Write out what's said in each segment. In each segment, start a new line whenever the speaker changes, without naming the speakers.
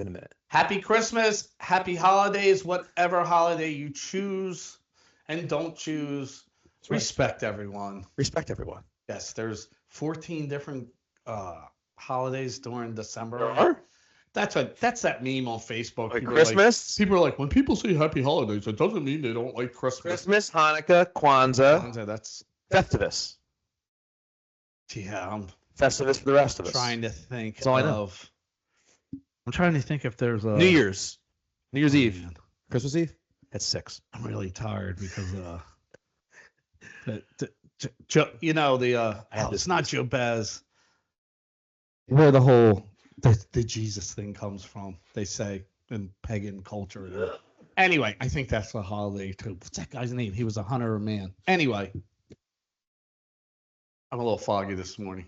In a minute.
Happy Christmas, happy holidays, whatever holiday you choose and don't choose.
Right.
Respect everyone.
Respect everyone.
Yes, there's 14 different holidays during December.
There are?
That's that meme on Facebook.
Like
People
Christmas?
people are like, when people say happy holidays, it doesn't mean they don't like Christmas.
Christmas, Hanukkah, Kwanzaa,
Kwanzaa, that's
Festivus.
yeah. I'm
Festivus for the rest of us.
trying to think
That's all I know.
of. I'm trying to think if there's a
New Year's Eve,
Man,
Christmas Eve. That's 6.
I'm really tired because it's not Joe Bez. Where the whole the Jesus thing comes from, they say in pagan culture. Anyway, I think that's a holiday too. What's that guy's name? He was a hunter man. Anyway, I'm a little foggy this morning.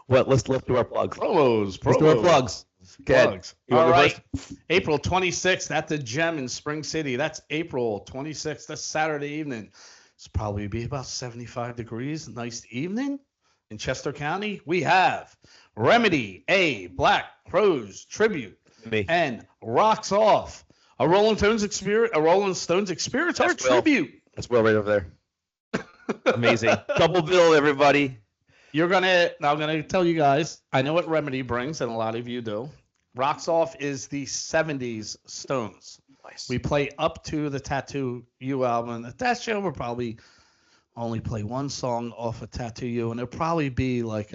What? Let's do our plugs.
Promos.
Let's do our plugs. Good.
Plugs.
You want
All
to go
right.
first?
April 26th at the Gem in Spring City. That's April 26th. That's Saturday evening. It's probably be about 75 degrees. Nice evening in Chester County. We have Remedy, a Black Crowes tribute,
Me.
and Rocks Off, a Rolling Stones experience or
That's Will.
tribute.
That's Will right over there. Amazing. Double bill, everybody.
I'm gonna tell you guys. I know what Remedy brings, and a lot of you do. Rocks Off is the 70s Stones.
Nice.
We play up to the Tattoo You album. At that show, we'll probably only play one song off of Tattoo You, and it'll probably be like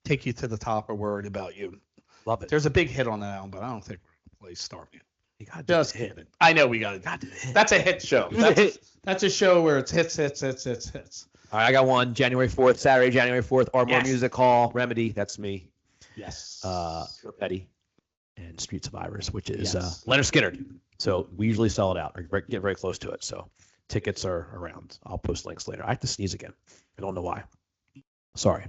Take You to the Top or Worried About You.
Love it.
There's a big hit on that album, but I don't think we're going to play Starving.
You got
Just kidding. I know we got it. That's a hit show. That's a show where it's hits.
All right, I got one. Saturday, January 4th, Ardmore
Yes.
Music Hall. Remedy, that's me.
Yes.
Petty, and Street Survivors, which is
Yes.
Leonard Skinner. So we usually sell it out or get very close to it. So tickets are around. I'll post links later. I have to sneeze again. I don't know why. Sorry.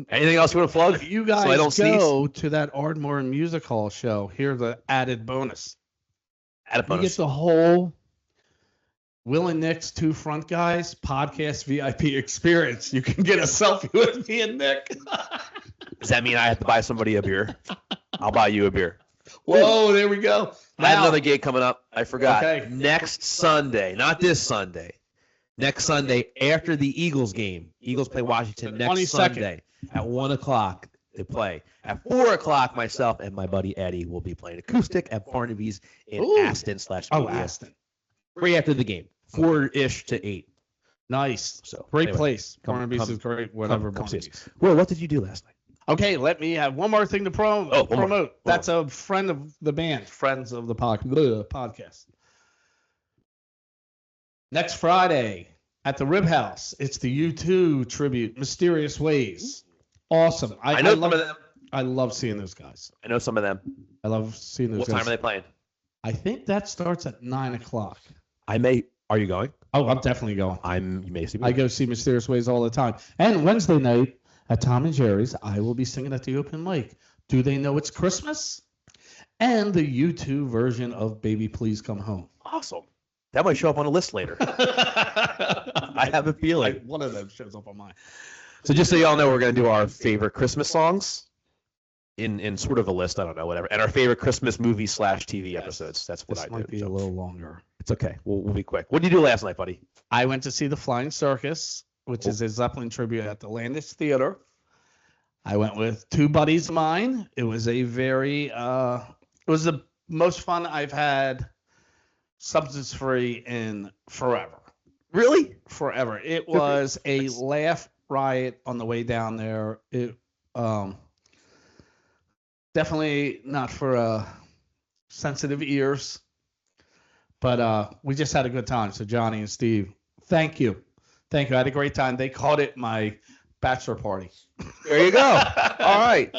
Anything else you want to plug?
You guys
So I don't
go to that Ardmore Music Hall show. Here's the added bonus.
Add a
You
bonus.
get the whole Will and Nick's Two Front Guys podcast VIP experience. You can get a selfie with me and Nick.
Does that mean I have to buy somebody a beer? I'll buy you a beer.
Whoa, there we go.
I have
Now-
another gig coming up. I forgot.
Okay.
Next Sunday, not this Sunday. Next Sunday after the Eagles game. Eagles play Washington next
22nd.
Sunday at 1:00. They play at 4:00. Myself and my buddy Eddie will be playing acoustic at Barnaby's in
Ooh.
Aston /
Oh,
Media.
Aston.
Right after the game, 4-ish to 8.
Nice.
So
Great
anyway,
place.
come-
Barnaby's
come-
is great. Whatever.
come see us.
Barnaby's.
Well, what did you do last night?
Okay, let me have one more thing to promote.
Oh, one more.
That's a friend of the band, friends of the podcast. Next Friday at the Rib House, it's the U2 tribute, Mysterious Ways. Awesome.
I know
I
some
love,
of them.
I love seeing those guys.
I know some of them.
I love seeing those
What
guys.
time are they playing?
I think that starts at 9:00.
Are you going?
Oh, I'm definitely going.
You may see me.
I go see Mysterious Ways all the time. And Wednesday night at Tom and Jerry's, I will be singing at the open mic. Do they know it's Christmas? And the U2 version of Baby Please Come Home.
Awesome. That might show up on a list later. I have a feeling.
One of them shows up on mine.
So just so y'all know, we're going to do our favorite Christmas songs in sort of a list. I don't know, whatever. And our favorite Christmas movie / TV episodes. That's what
This
I
might
do.
be
So
a little longer.
it's okay. We'll be quick. What did you do last night, buddy?
I went to see the Flying Circus, which is a Zeppelin tribute at the Landis Theater. I went with two buddies of mine. It was a very, it was the most fun I've had substance free in forever.
Really?
Forever. It was a laugh riot on the way down there. It, definitely not for sensitive ears, but we just had a good time. So Johnny and Steve, thank you. I had a great time. They called it my bachelor party.
There you go. All right.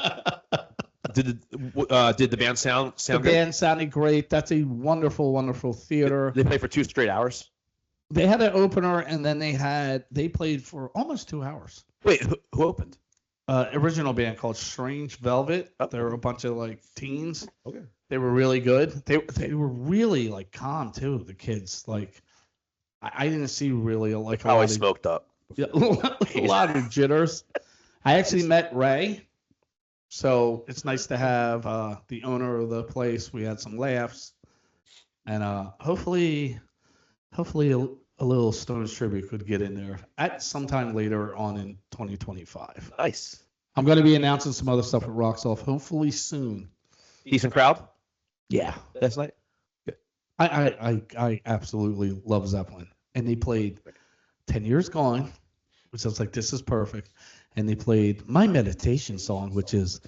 Did the band sound
The
good?
band sounded great. That's a wonderful, wonderful theater.
They play for 2 straight hours?
They had an opener, and then they played for almost 2 hours.
Wait, who opened?
Original band called Strange Velvet. They were a bunch of like teens.
Okay.
They were really good. They were really like calm too. The kids, like I didn't see really like a
Probably
lot of,
smoked up.
yeah, a lot of jitters. I actually met Ray. So it's nice to have the owner of the place. We had some laughs, and hopefully a little Stones tribute could get in there at some time later on in 2025.
Nice.
I'm going to be announcing some other stuff at Rocks Off hopefully soon.
Decent crowd
Yeah,
last night.
I absolutely love Zeppelin, and they played 10 Years Gone, which I was like, this is perfect, and they played my meditation song, which is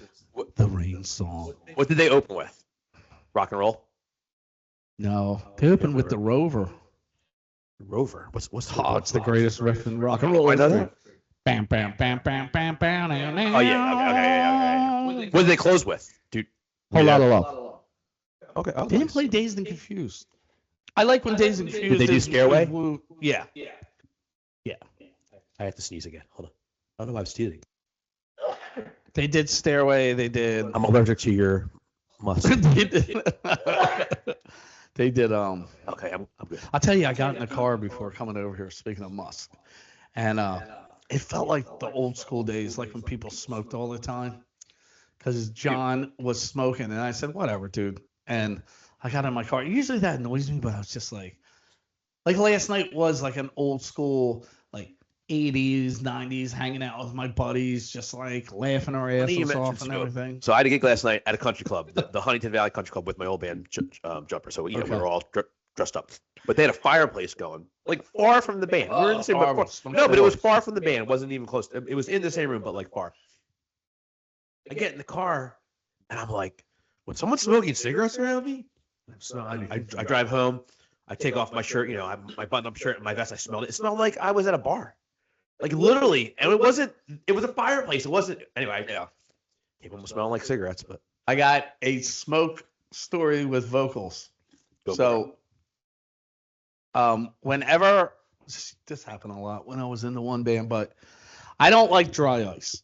the Rain Song.
What did they open with? Rock and roll.
No, they opened with the Rover.
Rover. What's
Oh, it's the greatest riff in rock and roll.
I know that.
Bam, bam, bam, bam, bam, bam.
Oh yeah. Okay. What did they close with, dude?
Whole lot of love.
Okay. Oh,
They didn't play Dazed and Confused. I like when Dazed and Confused.
Did they do Scareway?
Yeah.
I have to sneeze again. Hold on. I don't know why I'm sneezing.
They did Stairway. They did.
I'm allergic to your musk.
they did. They did.
Okay, I'm good.
I'll tell you, I got in the car before coming over here. Speaking of Musk, and it felt like the old school days, like when people smoked all the time. Because John was smoking, and I said, "Whatever, dude." And I got in my car. Usually that annoys me, but I was just like last night was like an old school, like 80s, 90s, hanging out with my buddies, just like laughing our
Funny you
asses
mentioned
off and
smoke.
everything.
So I had a gig last night at a country club, the Huntington Valley Country Club, with my old band Jumper. So we
Okay.
were all dressed up, but they had a fireplace going, like far from the band. We were in the same, but
Marvelous.
no, but it was far from the band. It wasn't even close. It was in the same room, but like far. I get in the car, and I'm like, when someone's smoking cigarettes around me, so I drive home. I take off my shirt, my button-up shirt and my vest. I smelled it. It smelled like I was at a bar, like literally. And it wasn't. It was a fireplace. It wasn't. Anyway, yeah. Came home smelling like cigarettes, but
I got a smoke story with vocals.
Go for
So, whenever this happened a lot when I was in the one band, but I don't like dry ice.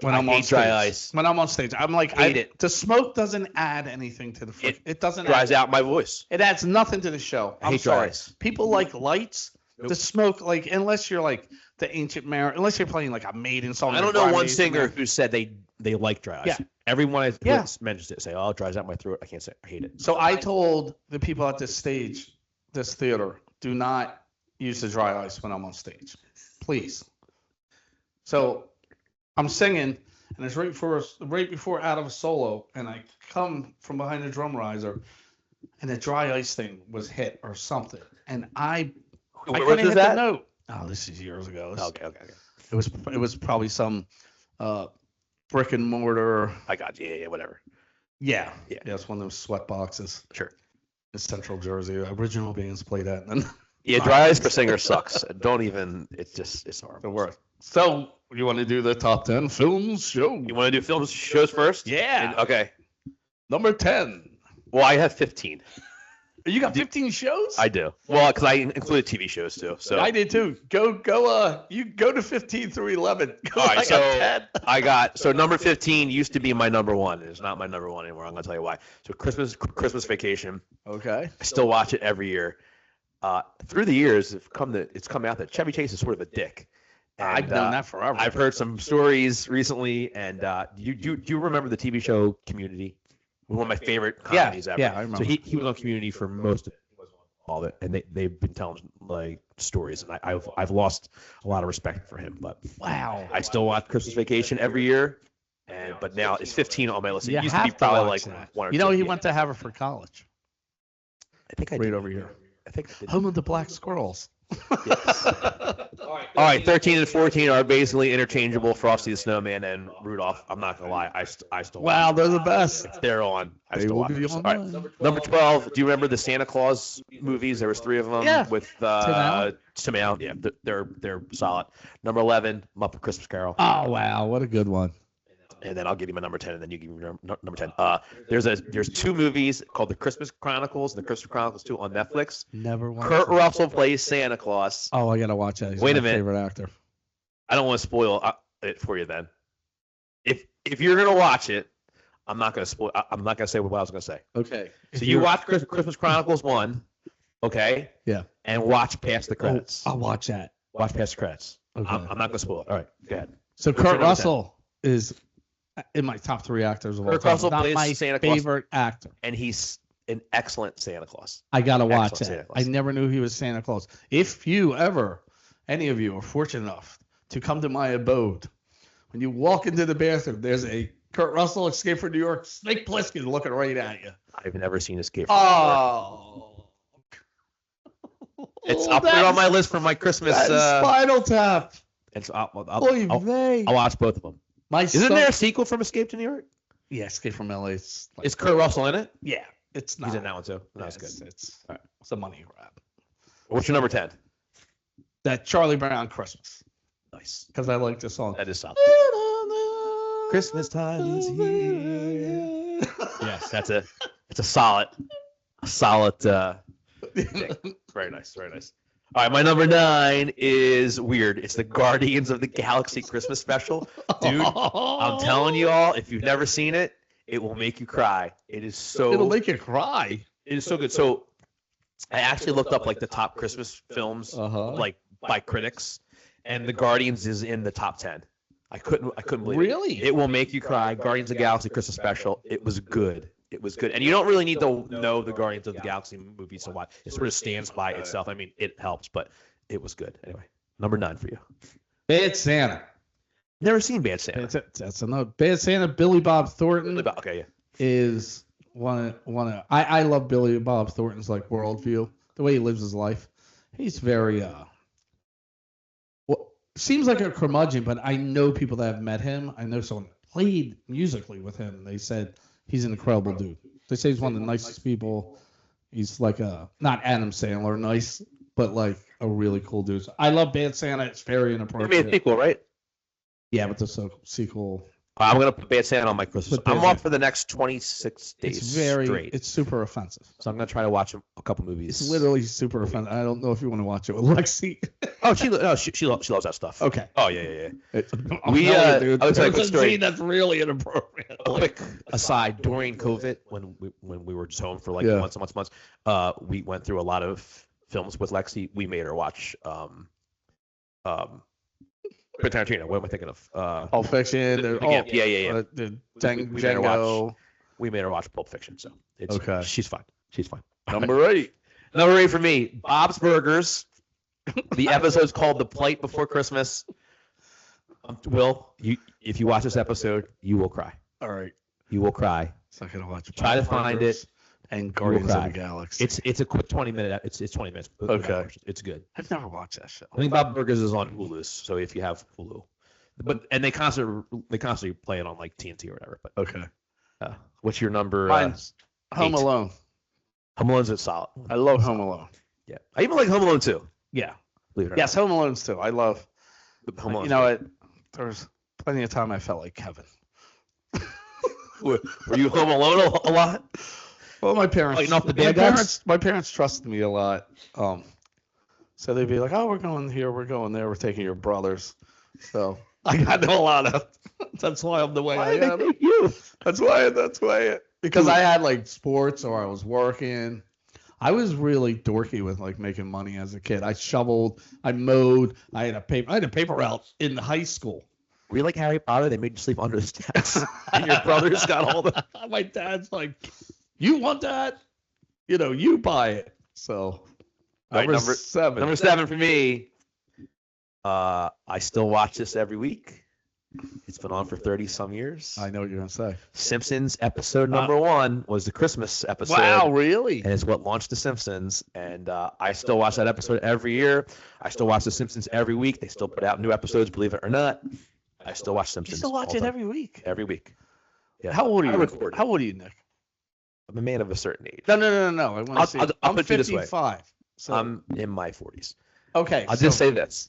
When
I
I'm
hate
on
dry
stage.
ice.
When I'm on stage, I'm like,
Hate it.
The smoke doesn't add anything to the. It doesn't.
dries out my voice.
It adds nothing to the show.
I
I'm
hate dry
sorry.
ice.
People like lights.
Nope.
The smoke, like, unless you're like the Ancient Mariner, unless you're playing like a Maiden song.
I
or
don't know
Iron
one
Maiden,
singer
man.
who said they like dry ice.
Yeah.
Everyone I
Yeah.
mentions it say, "Oh, it dries out my throat." I can't say. I hate it.
So I told the people at this stage, this theater, do not use the dry ice when I'm on stage, please. So I'm singing, and it's right before out of a solo, and I come from behind the drum riser, and the dry ice thing was hit or something, and I
Where
couldn't
was
hit
that?
the note. Oh, this is years ago.
Okay.
It was probably some brick and mortar.
I got you. Yeah, whatever.
Yeah,
Yeah.
it's one of those sweat boxes.
Sure.
In Central Jersey, original bands play that, and then
Yeah, dry ice for singers sucks. Don't even. It's horrible.
the worst. So you want to do the top 10 films show?
You want to do films shows first?
Yeah.
Okay.
Number 10.
Well, I have 15.
You got 15 shows?
I do. Well, because I included TV shows too. So
I did too. Go. You go to 15 through 11. Go,
All right,
I
so
got 10.
so number 15 used to be my number one. It's not my number one anymore. I'm gonna tell you why. So Christmas Vacation.
Okay.
I still watch it every year. Through the years, it's come out that Chevy Chase is sort of a dick.
I've
And,
known that forever.
I've heard some stories recently, and do you remember the TV show Community? One of my favorite comedies ever.
yeah, I remember.
So he was on Community for most of all of it, and they've been telling like stories, and I've lost a lot of respect for him, but
Wow.
I still watch Christmas Vacation every year, but now it's 15 on my list. It
You
used to be
have to
probably
watch
like
that.
one or
You know,
two.
he
Yeah.
went to Haverford College.
I think I
Right
did.
over here.
I think I did.
Home of the Black Squirrels.
All right, 13 and 14 are basically interchangeable. Frosty the Snowman and Rudolph. I'm not gonna lie, I still
Wow,
watch
they're the best.
them. They're on. I
They
still
will
watch
be
them.
on
All right,
mine.
number 12. Do you remember the Santa Claus movies? There was 3 of them.
Yeah.
With
Allen.
Tim Allen. Yeah, they're solid. Number 11, Muppet Christmas Carol.
Oh, wow. What a good one.
And then I'll give you my number 10, and then you give me your number 10. There's 2 movies called The Christmas Chronicles and The Christmas Chronicles 2 on Netflix.
Never watched
Kurt
it.
Russell plays Santa Claus.
Oh, I got to watch that. He's
Wait
my
a minute.
favorite actor.
I don't want to spoil it for you then. If you're gonna watch it, I'm not gonna spoil. I'm not gonna say what I was gonna say.
Okay.
So you watch Christmas Chronicles 1, okay?
Yeah.
And watch past the credits.
I'll watch that.
Watch past the credits.
Okay.
I'm not gonna spoil it. All right, go ahead.
So
What's your
Kurt
number 10?
Russell is in my top 3 actors of all
Kurt
time.
Russell
Not
plays
my
Santa Claus.
favorite actor.
And he's an excellent Santa Claus.
I gotta watch
Excellent Santa
that.
Claus.
I never knew he was Santa Claus. If any of you are fortunate enough to come to my abode, when you walk into the bathroom, there's a Kurt Russell Escape from New York Snake Plissken looking right at you.
I've never seen Escape from New York.
Oh,
It's I'll put it on my list for my Christmas.
That's Spinal Tap.
I'll watch both of them. Isn't there a sequel from Escape to New York?
Yeah, Escape from LA.
Is Kurt Russell in it?
Yeah, it's not.
He's in that one too. That's good.
It's a money grab.
What's your number 10?
That Charlie Brown Christmas.
Nice.
Because I like the song.
That is solid. Christmas time is here. Yes, it's a solid thing. Very nice, very nice. All right, my number 9 is weird. It's the Guardians of the Galaxy Christmas special. Dude, I'm telling you all, if you've never seen it, it will make you cry.
It'll make you cry.
It is so good. So I actually looked up like the top Christmas films like by critics, and the Guardians is in the top 10. I couldn't believe it.
Really?
It will make you cry. Guardians of the Galaxy Christmas special. It was good. It was good. And you don't really need to know the Guardians of the Galaxy movies to watch. It sort of stands by itself. I mean, it helps, but it was good. Anyway, number 9 for you.
Bad Santa.
Never seen Bad Santa.
That's another Bad Santa. Billy Bob Thornton
Okay, yeah.
is one of I love Billy Bob Thornton's like worldview, the way he lives his life. He's very seems like a curmudgeon, but I know people that have met him. I know someone that played musically with him. They said he's an incredible dude. They say he's one of the nicest people. He's like not Adam Sandler nice, but like a really cool dude. So I love Bad Santa. It's very
They
inappropriate.
made a sequel, right?
Yeah, but the sequel.
I'm gonna put Bad Santa on my Christmas.
Put Bad
I'm off for the next 26 days straight.
It's super offensive.
So I'm gonna try to watch a couple movies.
It's literally super offensive. I don't know if you want to watch it with Lexi.
Oh, she loves that stuff.
Okay.
Oh yeah.
We
I would tell you a quick story.
That's really inappropriate.
A quick aside: during COVID, when we were just home for like months, we went through a lot of films with Lexi. We made her watch Tarantino. What am I thinking of?
Pulp Fiction.
Yeah.
Django.
We made her watch Pulp Fiction, so it's
okay.
She's fine.
Number 8.
Number 8 for me, Bob's Burgers. The episode's called "The Plight Before Christmas." Will, if you watch this episode, you will cry.
All right.
You will cry.
So I'm gonna watch.
Try to find it.
And Guardians of the Galaxy.
It's a quick 20 minute. It's 20 minutes.
Okay.
It's good.
I've never watched that show.
I think Bob Burgers is on Hulu, so if you have Hulu, they constantly play it on like TNT or whatever. But
okay.
What's your number?
Mine's Home Alone.
Home Alone's a solid.
I love Home Alone.
Yeah, I even like Home Alone too.
Yeah.
Believe it or
yes, Home Alone's too. I love
Home Alone.
You know what? There was plenty of time I felt like Kevin.
Were you home alone a lot?
Well, my parents.
Fighting off the bad guys?
My parents trusted me a lot. So they'd be like, "Oh, we're going here, we're going there, we're taking your brothers." So I got a lot of. That's why I'm the way I am.
You.
That's why. Because I had like sports or I was working. I was really dorky with like making money as a kid. I shoveled, I mowed, I had a paper route in high school.
Were you like Harry Potter? They made you sleep under the stairs, and your brothers got all the.
My dad's like, "You want that? You buy it." So
number
7.
Number 7 for me. I still watch this every week. It's been on for 30 some years.
I know what you're gonna say.
Simpsons episode number 1 was the Christmas episode.
Wow, really?
And it's what launched the Simpsons. And I still watch that episode every year. I still watch the Simpsons every week. They still put out new episodes, believe it or not. I still watch Simpsons.
You still watch it every week?
Every week. Yeah.
How old are you? How old are you, Nick?
I'm a man of a certain age.
No. I want to see.
I'll put it this way.
55. So.
I'm in my 40s.
Okay.
I'll just say this.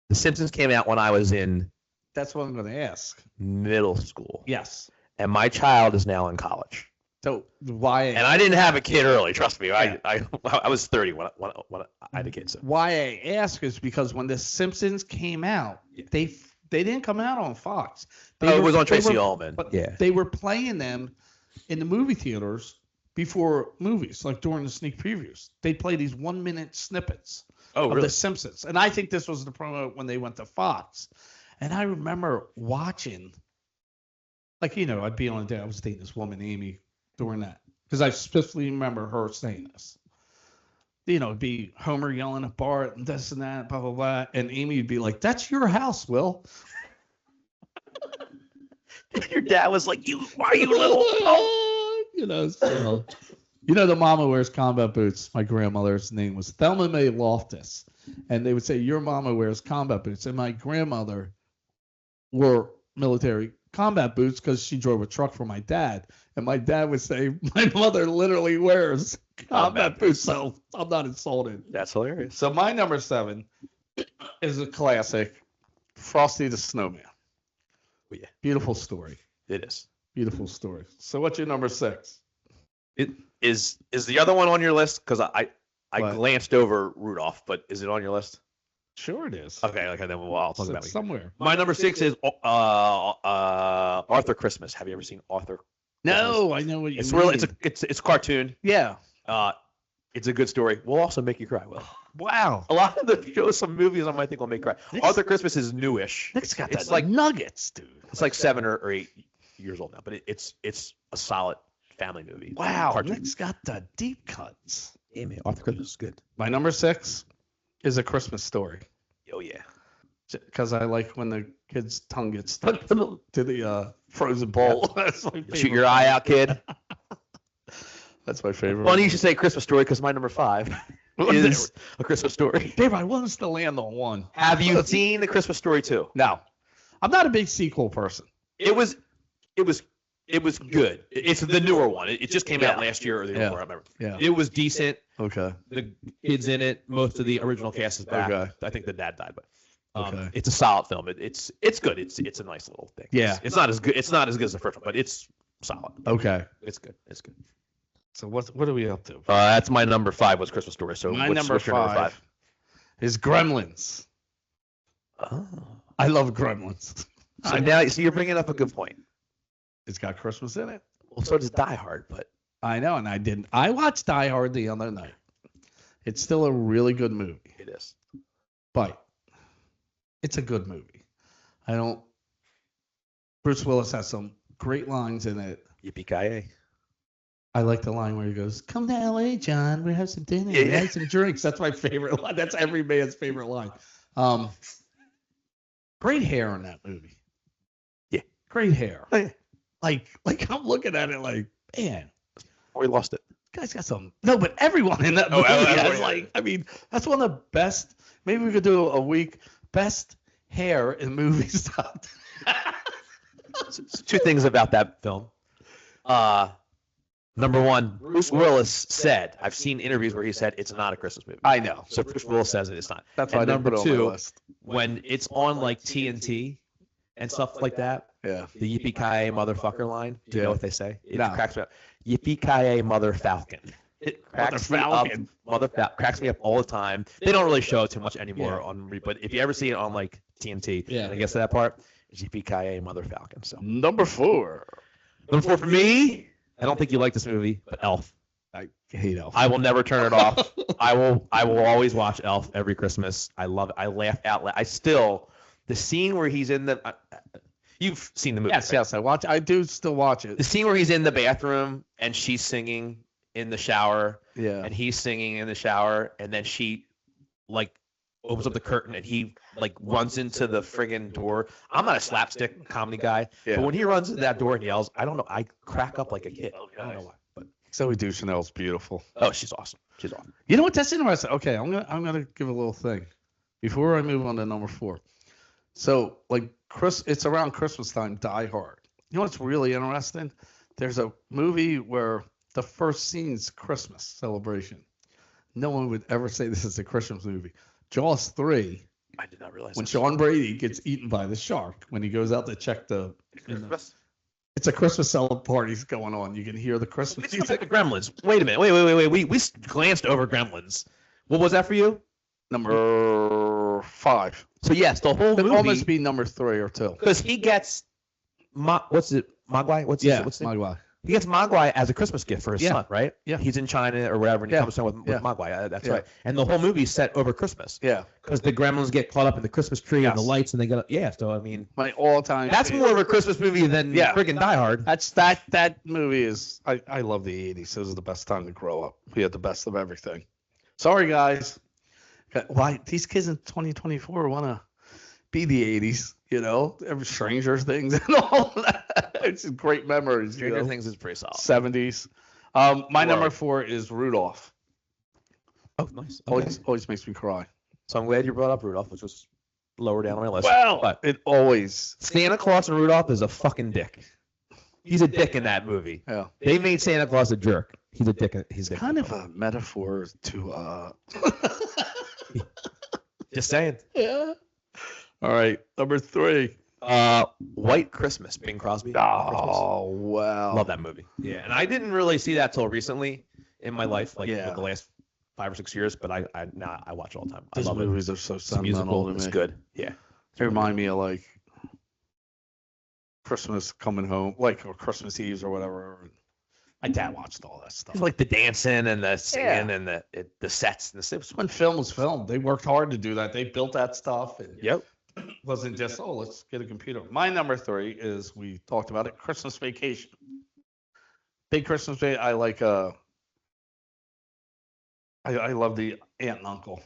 The Simpsons came out when I was in...
That's what I'm going to ask.
Middle school.
Yes.
And my child is now in college.
So why?
And I didn't have a kid early. Trust me. Yeah. I was 30 when I had a kid. So.
Why I ask is because when The Simpsons came out, they didn't come out on Fox.
It was on Tracy Ullman.
But they were playing them in the movie theaters before movies, like during the sneak previews. They play these 1-minute snippets of The Simpsons. And I think this was the promo when they went to Fox. And I remember watching Like, I'd be on a date. I was dating this woman, Amy, during that. Because I specifically remember her saying this. It'd be Homer yelling at Bart and this and that, blah, blah, blah. And Amy would be like, that's your house, Will.
Your dad was like, why are you little?
So, the mom who wears combat boots, my grandmother's name was Thelma Mae Loftus. And they would say, your mama wears combat boots. And my grandmother wore military combat boots because she drove a truck for my dad. And my dad would say, my mother literally wears combat boots. So I'm not insulted.
That's hilarious.
So my number 7 is a classic, Frosty the Snowman.
Oh, yeah.
Beautiful story.
It is.
Beautiful story. So what's your number 6?
It is the other one on your list? Because I
What?
glanced over Rudolph, but is it on your list?
Sure it is.
Okay, then I'll talk about
It's
it.
somewhere.
My number 6 is Arthur Christmas. Have you ever seen Arthur?
No, I know what you
It's
mean.
real. It's a cartoon.
Yeah.
It's a good story. Will also make you cry. Will.
Wow.
A lot of the shows, some movies, I might think will make you cry.
Nick's-
Arthur Christmas is newish.
Nick's got
It's
that
like
nuggets, dude.
It's like 7 or 8 years old now, but it's a solid family movie.
Wow.
Cartoon.
Nick's got the deep cuts.
Yeah, man. Arthur Christmas is good.
My number 6 is A Christmas Story.
Oh yeah.
Because I like when the kid's tongue gets stuck to the frozen bowl. That's my favorite.
Shoot your eye out, kid.
That's my favorite.
Funny you should say Christmas Story because my number 5 is A Christmas Story.
Dave, I want us to land on one.
Have you seen The Christmas Story 2?
No. I'm not a big sequel person.
It was good. It's the newer one. It just came out
Yeah.
last year or the year
Yeah.
before. I remember.
Yeah.
It was decent.
Okay.
The kids in it. Most of the original cast is back.
Okay.
I think the dad died, but
Okay.
it's a solid film. It's good. It's a nice little thing.
Yeah.
It's not as good. It's not as good as the first one, but it's solid.
Okay.
It's good. It's good.
So what are we up to?
That's my number 5 was Christmas Story. So
My
what's
number
your number
5 is Gremlins.
Oh.
I love Gremlins.
So now, you're bringing up a good point.
It's got Christmas in it.
Well, so does Die Hard, but
I know, and I didn't. I watched Die Hard the other night. It's still a really good movie,
it is.
but it's a good movie. Bruce Willis has some great lines in it.
Yippee-ki-yay.
I like the line where he goes, "Come to LA, John. We have some dinner, we have some drinks." That's my favorite line. That's every man's favorite line. Great hair in that movie.
Yeah.
Great hair.
Oh, yeah.
Like I'm looking at it like, man,
Oh, we lost it.
guy's got some. No, but everyone in that
Oh,
movie
everyone,
has
yeah.
like. I mean, that's one of the best. Maybe we could do a week best hair in movie stuff.
So 2 things about that film. Number 1, Bruce Willis said, I've seen interviews where he said it's not a Christmas movie.
I know.
So Bruce Willis says it's not.
That's
And
why I didn't
number
put it on
2,
my list.
when it's on like TNT and stuff like that,
Yeah.
the Yippee-ki-yay motherfucker line, do you
Yeah.
know what they say? It
No.
cracks me up. Yippee-ki-yay mother falcon. It cracks me up. Cracks me up all the time. They don't really show it too much anymore but if you ever see it on like TNT,
Yeah.
and it gets to that part, it's Yippee-ki-yay mother falcon. So
Number 4.
number 4 for me, I don't think you like this movie, but Elf.
I hate Elf.
I will never turn it off. I will always watch Elf every Christmas. I love it. I laugh out loud. The scene where he's in the you've seen the movie.
Yes,
right?
yes, I watch. I do still watch it.
The scene where he's in the bathroom and she's singing in the shower
Yeah.
and he's singing in the shower and then she like opens up the curtain and he like runs into the friggin' door. I'm not a slapstick comedy guy,
Yeah.
but when he runs into that door and yells, I don't know, I crack up like a kid. I don't know why, but
Zoe Deschanel's beautiful.
oh, she's awesome. She's awesome.
You know what? That's interesting. Okay, I'm gonna give a little thing before I move on to number 4. So like it's around Christmas time. Die Hard. You know what's really interesting? There's a movie where the first scene's Christmas celebration. No one would ever say this is a Christmas movie. Jaws 3.
I did not realize
When
this.
Sean Brady gets eaten by the shark when he goes out to check
Christmas.
it's a Christmas celebration party's going on. You can hear the Christmas
It's
music.
like the Gremlins. Wait a minute. Wait. We glanced over Gremlins. What was that for you?
Number 5.
So yes, the whole
It would
movie.
almost be number 3 or 2.
Because he gets what's it? Mogwai? What's his
Mogwai.
He gets Mogwai as a Christmas gift for his
Yeah.
son, right?
Yeah.
He's in China or wherever, and he
Yeah.
comes home with
Yeah.
Mogwai. That's
Yeah.
right. And the whole movie's set over Christmas
Yeah.
because the gremlins get caught up in the Christmas tree and the
Yes.
lights, and they get So I mean,
My all-time.
that's more of a Christmas movie than
Yeah.
friggin' Die Hard.
That movie is. I love the 80s. It was the best time to grow up. We had the best of everything. Sorry, guys. Why these kids in 2024 want to be the 80s? You know, every Stranger Things and all that. It's great memories.
Stranger Things is pretty solid.
70s. My number 4 is Rudolph.
Oh, nice. Okay.
Always makes me cry.
So I'm glad you brought up Rudolph, which was lower down on my list.
Well,
but
it always.
Santa Claus and Rudolph is a fucking dick. He's a dick in that movie.
Yeah.
They made Santa Claus a jerk. He's a dick. He's a dick.
Kind of a metaphor to.
Just saying.
Yeah. All right, number 3.
White Christmas, Bing Crosby.
Oh, wow.
Love that movie. Yeah, and I didn't really see that till recently in my life, like
Yeah.
the last 5 or 6 years. But I watch it all the time. I
These
love it.
movies are so
It's a
sentimental
musical.
to me.
It's good. Yeah.
They remind me of like Christmas coming home, like or Christmas Eve or whatever. My dad watched all that stuff.
It's like the dancing and the singing and the sets and the sips.
When film was filmed, they worked hard to do that. They built that stuff. And
Yep.
it wasn't just, let's get a computer. My number 3 is, we talked about it, Christmas Vacation. Big Christmas Day. I like, I love the aunt and uncle.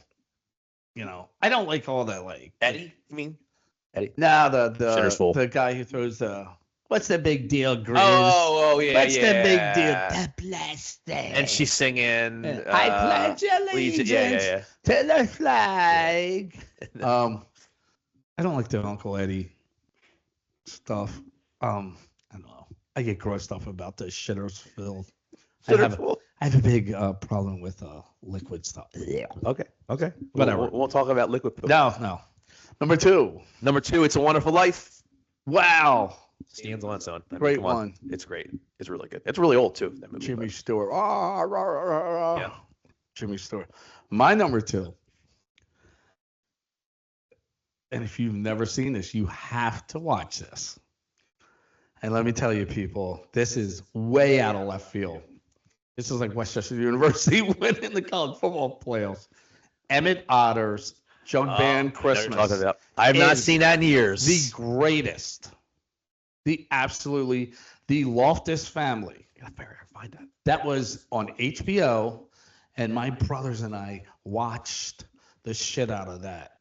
You know, I don't like all that, like,
Eddie, you mean? Eddie.
no,
Center's full.
the guy who throws the, what's the big deal, Grizz?
Oh, yeah,
What's
yeah.
the big deal? The plastic.
And she's singing.
I pledge allegiance
Yeah.
to the flag. I don't like the Uncle Eddie stuff. I don't know. I get grossed up about the shitters filled. I have a big problem with liquid stuff. Yeah.
Okay.
Whatever.
We'll talk about liquid poop.
No. Number 2.
Number 2, It's a Wonderful Life.
Wow.
Stands on its own. I mean,
Great
come on.
one.
It's great. It's really good. It's really old too. That movie.
Jimmy
but-
Stewart. Ah, rah, rah, rah, rah.
Yeah.
Jimmy Stewart. My number 2. And if you've never seen this, you have to watch this. And let me tell you, people, this is way out of left field. This is like Westchester University winning the college football playoffs. Emmett Otter's Jug Band
I know what you're
Christmas.
talking about. I have not
is
seen that in years.
The greatest. The Loftus Family.
I gotta find that.
That was on HBO, and my brothers and I watched the shit out of that.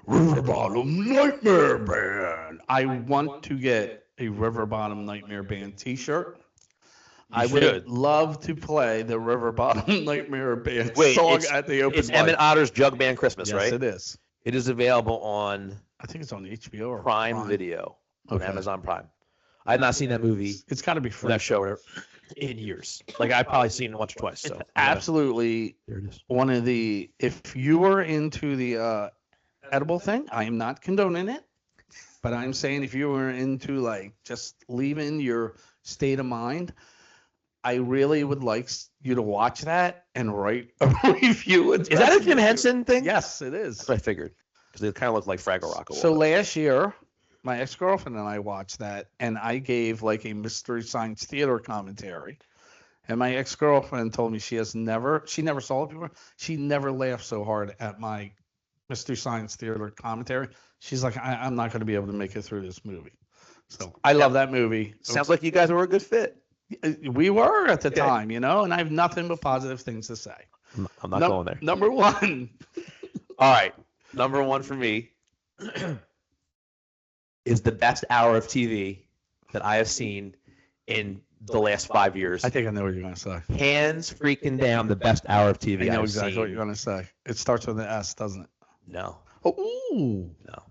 River Bottom Nightmare Band. I want to get a River Bottom Nightmare Band t-shirt. I would
should.
love to play the River Bottom Nightmare Band
Wait,
song
it's-
at the open
It's
mic.
Emmett Otter's Jug Band Christmas,
Yes,
right?
it is.
It is available on
I think it's on HBO or
Prime Video on
Okay.
Amazon Prime. I have not seen that movie
It's got to be
or
free.
that show in years. Like I've probably seen it once or twice. So
Absolutely
there it is.
one of the, if you were into the edible thing, I am not condoning it, but I'm saying if you were into like just leaving your state of mind, I really would like you to watch that and write a review.
Is that a Jim Henson thing?
Yes, it is.
That's what I figured. Because they kind of look like Fraggle Rock.
So last year, my ex-girlfriend and I watched that, and I gave like a Mystery Science Theater commentary. And my ex-girlfriend told me she never saw it before. She never laughed so hard at my Mystery Science Theater commentary. She's like, I'm not going to be able to make it through this movie. So I love that movie.
Sounds like you guys were a good fit.
We were at the
Okay.
time, you know, and I have nothing but positive things to say.
I'm not going there.
Number 1.
All right. Number 1 for me is the best hour of TV that I have seen in the last 5 years.
I think I know what you're going to say.
Hands freaking down the best hour of TV
I know
I've
exactly
seen.
what you're going to say. It starts with an S, doesn't it?
No.
Oh, ooh.
No.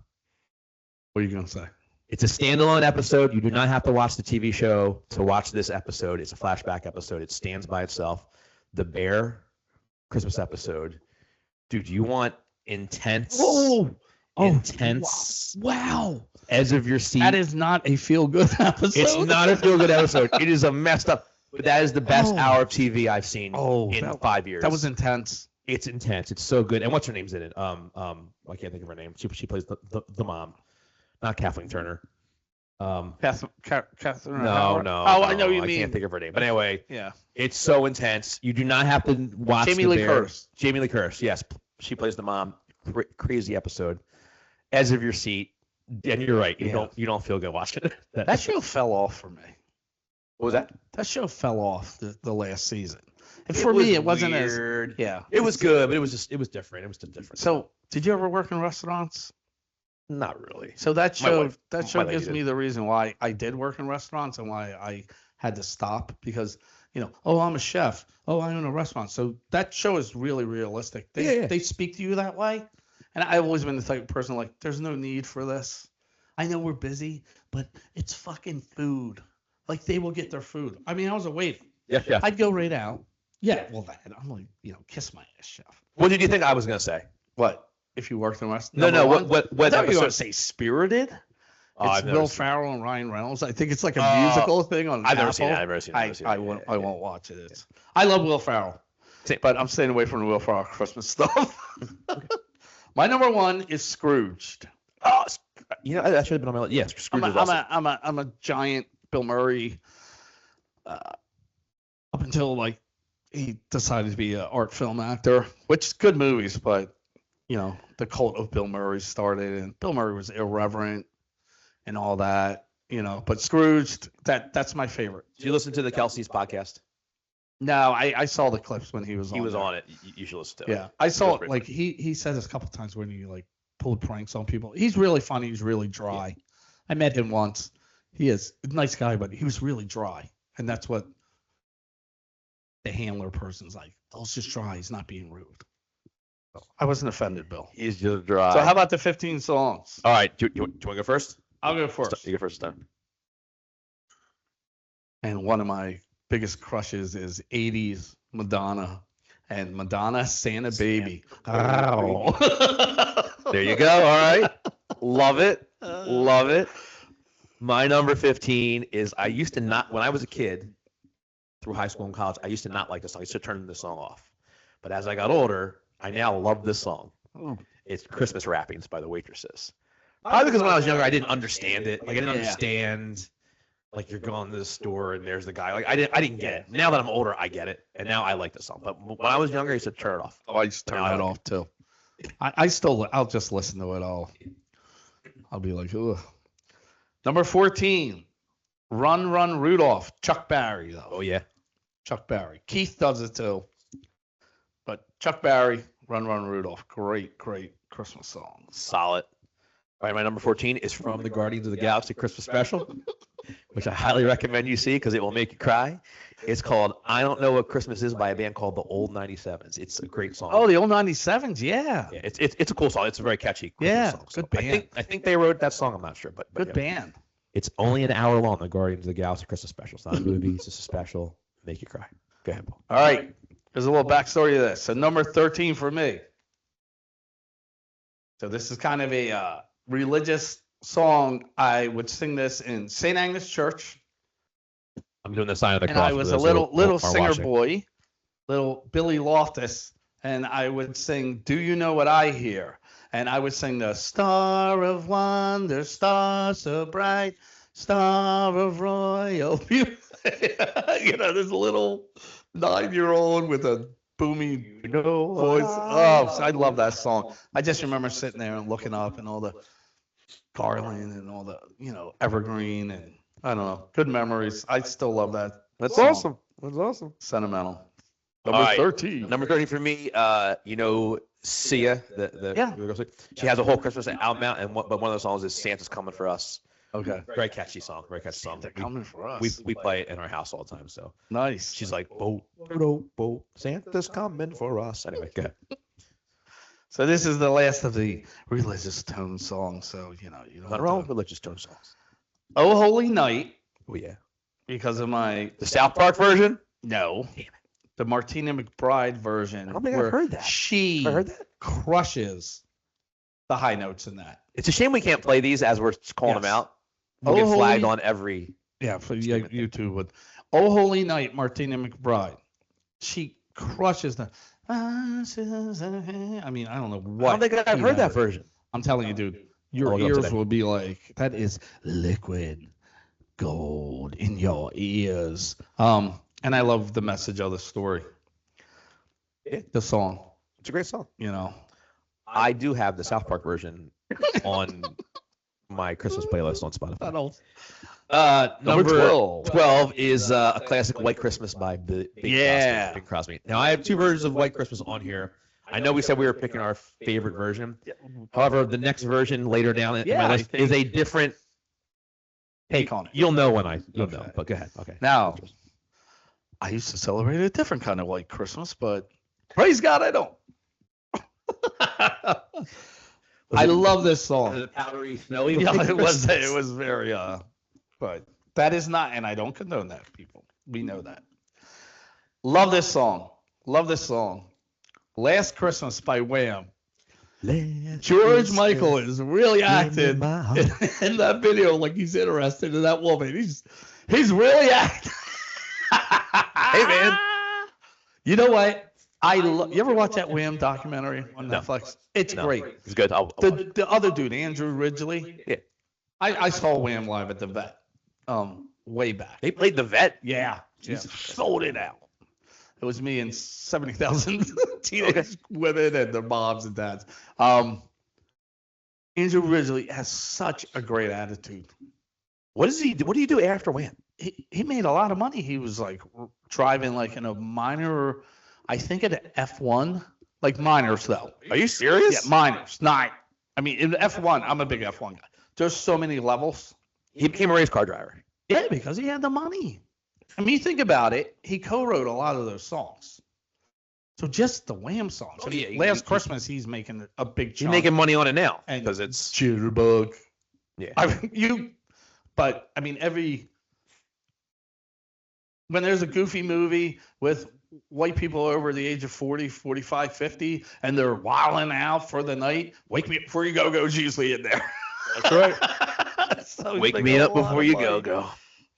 What are you going to say?
It's a standalone episode. You do not have to watch the TV show to watch this episode. It's a flashback episode. It stands by itself. The Bear Christmas episode. Dude, you want intense, intense,
Wow.
edge of your seat.
That is not a feel-good episode.
It's not a feel-good episode. It is a messed up, but that is the best
Oh.
hour of TV I've seen in
that-
5 years.
That was intense.
It's intense. It's so good. And what's her name's in it? I can't think of her name. She plays the mom, not Kathleen Turner.
Catherine
No,
Howard?
no.
Oh, I know
no,
you
I
mean.
can't think of her name. But anyway,
Yeah.
it's so intense. You do not have to watch
Jamie
The
Lee
Bear.
Curtis.
Jamie Lee Curtis, yes. She plays the mom. Crazy episode. Edge of your seat. And you're right. You don't feel good watching it.
That show fell off for me.
What was that?
That show fell off the last season. And for me, it wasn't
weird.
as. Yeah.
It was good, but it was different. It was just different.
So, did you ever work in restaurants?
Not really.
So that
My
show
wife- my lady
gives
did.
me the reason why I did work in restaurants and why I had to stop because oh, I'm a chef. Oh, I own a restaurant. So that show is really realistic. They speak to you that way. And I've always been the type of person like there's no need for this. I know we're busy, but it's fucking food. Like they will get their food. I mean, I was a waiter.
Yeah.
I'd go right out. Yeah, well, I'm like, kiss my ass, chef.
What did you think I was gonna say?
What? If you worked in restaurants?
No. What
I thought you were
episode?
going to say Spirited.
Oh,
It's
I've never
Will
seen
Ferrell and Ryan Reynolds. I think it's like a musical thing on
I've never
Apple.
seen it. I've never seen it.
I won't watch it. I love Will Ferrell, but I'm staying away from the Will Ferrell Christmas stuff. My number one is Scrooged.
Oh, that should have been on my list. Yes, Scrooge is awesome.
I'm a giant Bill Murray. Up until like he decided to be an art film actor, which is good movies, but the cult of Bill Murray started, and Bill Murray was irreverent and all that, But Scrooged, that's my favorite.
Did you listen to the Kelsey's podcast?
No, I saw the clips when he was on.
He was
there.
on it. You should listen to it.
Yeah, I saw it.
pretty
Like he said this a couple times when he like pulled pranks on people. He's really funny. He's really dry. I met him once. He is a nice guy, but he was really dry, and that's what the handler person's like. Bill's just dry. He's not being rude. So, I wasn't offended, Bill.
He's just dry.
So how about the 15 songs?
All right. Do you want to go first?
I'll go first.
You go first, then.
And one of my biggest crushes is 80s Madonna and Madonna Santa Baby.
Ow. There you go. All right. Love it. Love it. My number 15 is I used to not, when I was a kid through high school and college, I used to not like this song. I used to turn this song off. But as I got older, I now love this song. It's Christmas Wrappings by the Waitresses. Probably because when I was younger, I didn't understand it. Like I didn't understand. Like you're going to the store and there's the guy. Like I didn't get it. Now that I'm older, I get it, and now I like the song. But when I was younger, I used to turn it off.
Oh, I used to turn that off too. I'll just listen to it all. I'll be like, ugh. Number 14, Run Run Rudolph, Chuck Berry though.
Oh yeah,
Chuck Berry. Keith does it too. But Chuck Berry, Run Run Rudolph, great Christmas song.
solid. All right, my number 14 is from the Guardians of the Galaxy Christmas special, which I highly recommend you see because it will make you cry. It's called "I Don't Know What Christmas Is" by a band called the Old 97s. It's a great song.
Oh, the old 97s, yeah.
Yeah, it's a cool song. It's a very catchy Christmas
Yeah,
song.
good band.
I think they wrote that song. I'm not sure, but
Good
yeah.
band.
It's only an hour long. The Guardians of the Galaxy Christmas special. It's not a movie. It's just a special. Make you cry. Go ahead, Paul.
All right. There's a little backstory to this. So number 13 for me. So this is kind of a religious song. I would sing this in St. Agnes Church.
I'm doing the sign of the
And
cross.
I was
for
a
those who
little
are
singer
watching.
boy, little Billy Loftus, and I would sing "Do You Know What I Hear?" And I would sing the Star of Wonder, star so bright, star of royal beauty. There's a little 9-year-old with a booming voice. Oh, I love that song. I just remember sitting there and looking up and all the garland and all the, evergreen and I don't know, good memories. I still love that.
That's
song.
awesome. That's awesome.
Sentimental.
All
Number
right.
13.
Number 30 for me, Sia,
Yeah.
she has a whole Christmas album out, but one of the songs is "Santa's Coming for Us."
Okay.
Very catchy song. Very catchy song.
They're coming for us.
We play it in our house all the time. So
Nice.
she's like, "Bo, Santa's coming for us." Anyway, go ahead.
So this is the last of the religious tone songs. So, you don't
Nothing
have
wrong
to-
with religious tone songs.
Oh Holy Night,
Oh yeah.
because of my
The South Park version.
no. The Martina McBride version.
I don't think I've
where
heard that.
She
I heard that.
crushes the high notes in that.
It's a shame we can't play these as we're calling them
Yes.
out. We'll get
Oh,
flagged
holy-
on every.
Yeah, for YouTube would. Oh Holy Night, Martina McBride. She crushes the. I mean, I don't know what.
I don't think I've
key
heard that
matter.
version.
I'm telling you, dude. your
I'll look it up
ears
today.
will be like, that is liquid gold in your ears. And I love the message of the story.
Yeah.
The song,
It's a great song.
you know.
I do have the South Park version on my Christmas playlist on Spotify. Number 12 is a classic White Christmas by Bing
Yeah.
Crosby. Now, I have two versions of White Christmas on here. I know we said we were picking our favorite version. However, the next version later down in
Yeah,
my
I
list
think-
is a different
Take on it.
You'll know when you'll
Okay.
know. But go ahead. Okay.
Now, I used to celebrate a different kind of White Christmas, but praise God, I don't. I love this song.
The powdery, smelly.
Yeah,
White
it was
Christmas.
very but that is not, and I don't condone that, people. We know that. Love this song. Love this song. Last Christmas by Wham. George Michael is really acting in that video like he's interested in that woman. He's really acting.
Hey, man.
You know what? You ever watch that Wham documentary on
No.
Netflix? It's
No,
great.
It's good. I'll watch it.
The other dude, Andrew Ridgely.
Yeah.
I saw Wham live at the Vet. Way back.
They played the vet.
Yeah.
Yeah.
Sold it out. It was me and 70,000 teenage women and their moms and dads. Andrew Ridgely has such a great attitude.
What does he do? What do you do after Wham?
He made a lot of money. He was like driving like in a minor, I think at an F1, like minors though.
Are you serious?
Yeah, minors. Nine. I mean, in F1, I'm a big F1 guy. There's so many levels.
He became a race car driver.
Yeah, because he had the money. I mean, think about it. He co-wrote a lot of those songs. So just the Wham songs.
Oh,
I mean,
yeah,
Last Christmas, he's making a big
He's
chunk.
making money on it now
And
because it's
Jitterbug.
yeah.
But I mean, when there's a goofy movie with white people over the age of 40, 45, 50, and they're wilding out for the night, wake me up before you go's usually in there.
That's right.
So he's
Wake
making
me
a
up
lot
before
of
you
money.
go.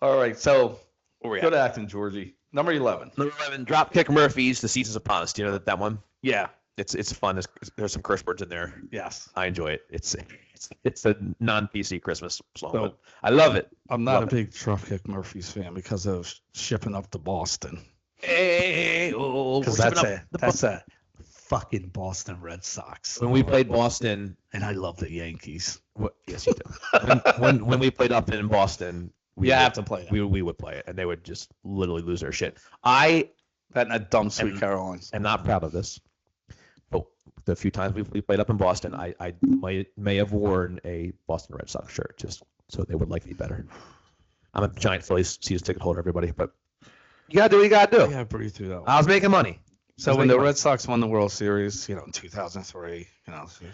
All right, so
Where we
good
at?
acting, Georgie. Number 11.
Number 11, Dropkick Murphys, The Seasons Upon Us. Do you know that one?
Yeah.
It's fun. There's some curse words in there.
Yes.
I enjoy it. It's a non-PC Christmas song,
So-
but I love it.
I'm not
Love
a
it.
big Dropkick Murphys fan because of shipping up to Boston.
Hey, oh,
Because
we're
that's
shipping up the
that's a fucking Boston Red Sox.
when we played Boston.
And I love the Yankees.
Yes, you do. when we played up in Boston, we
You
would-
have to play it.
we would play it, and they would just literally lose their shit. I
That and that dumb Sweet
And-
Carolines.
am not proud of this, but the few times we played up in Boston, I may have worn a Boston Red Sox shirt just so they would like me better. I'm a giant Phillies season ticket holder, everybody, but you gotta do what you gotta do.
Yeah, breathe through that one.
I was making money.
So when the Red Sox won the World Series, in 2003,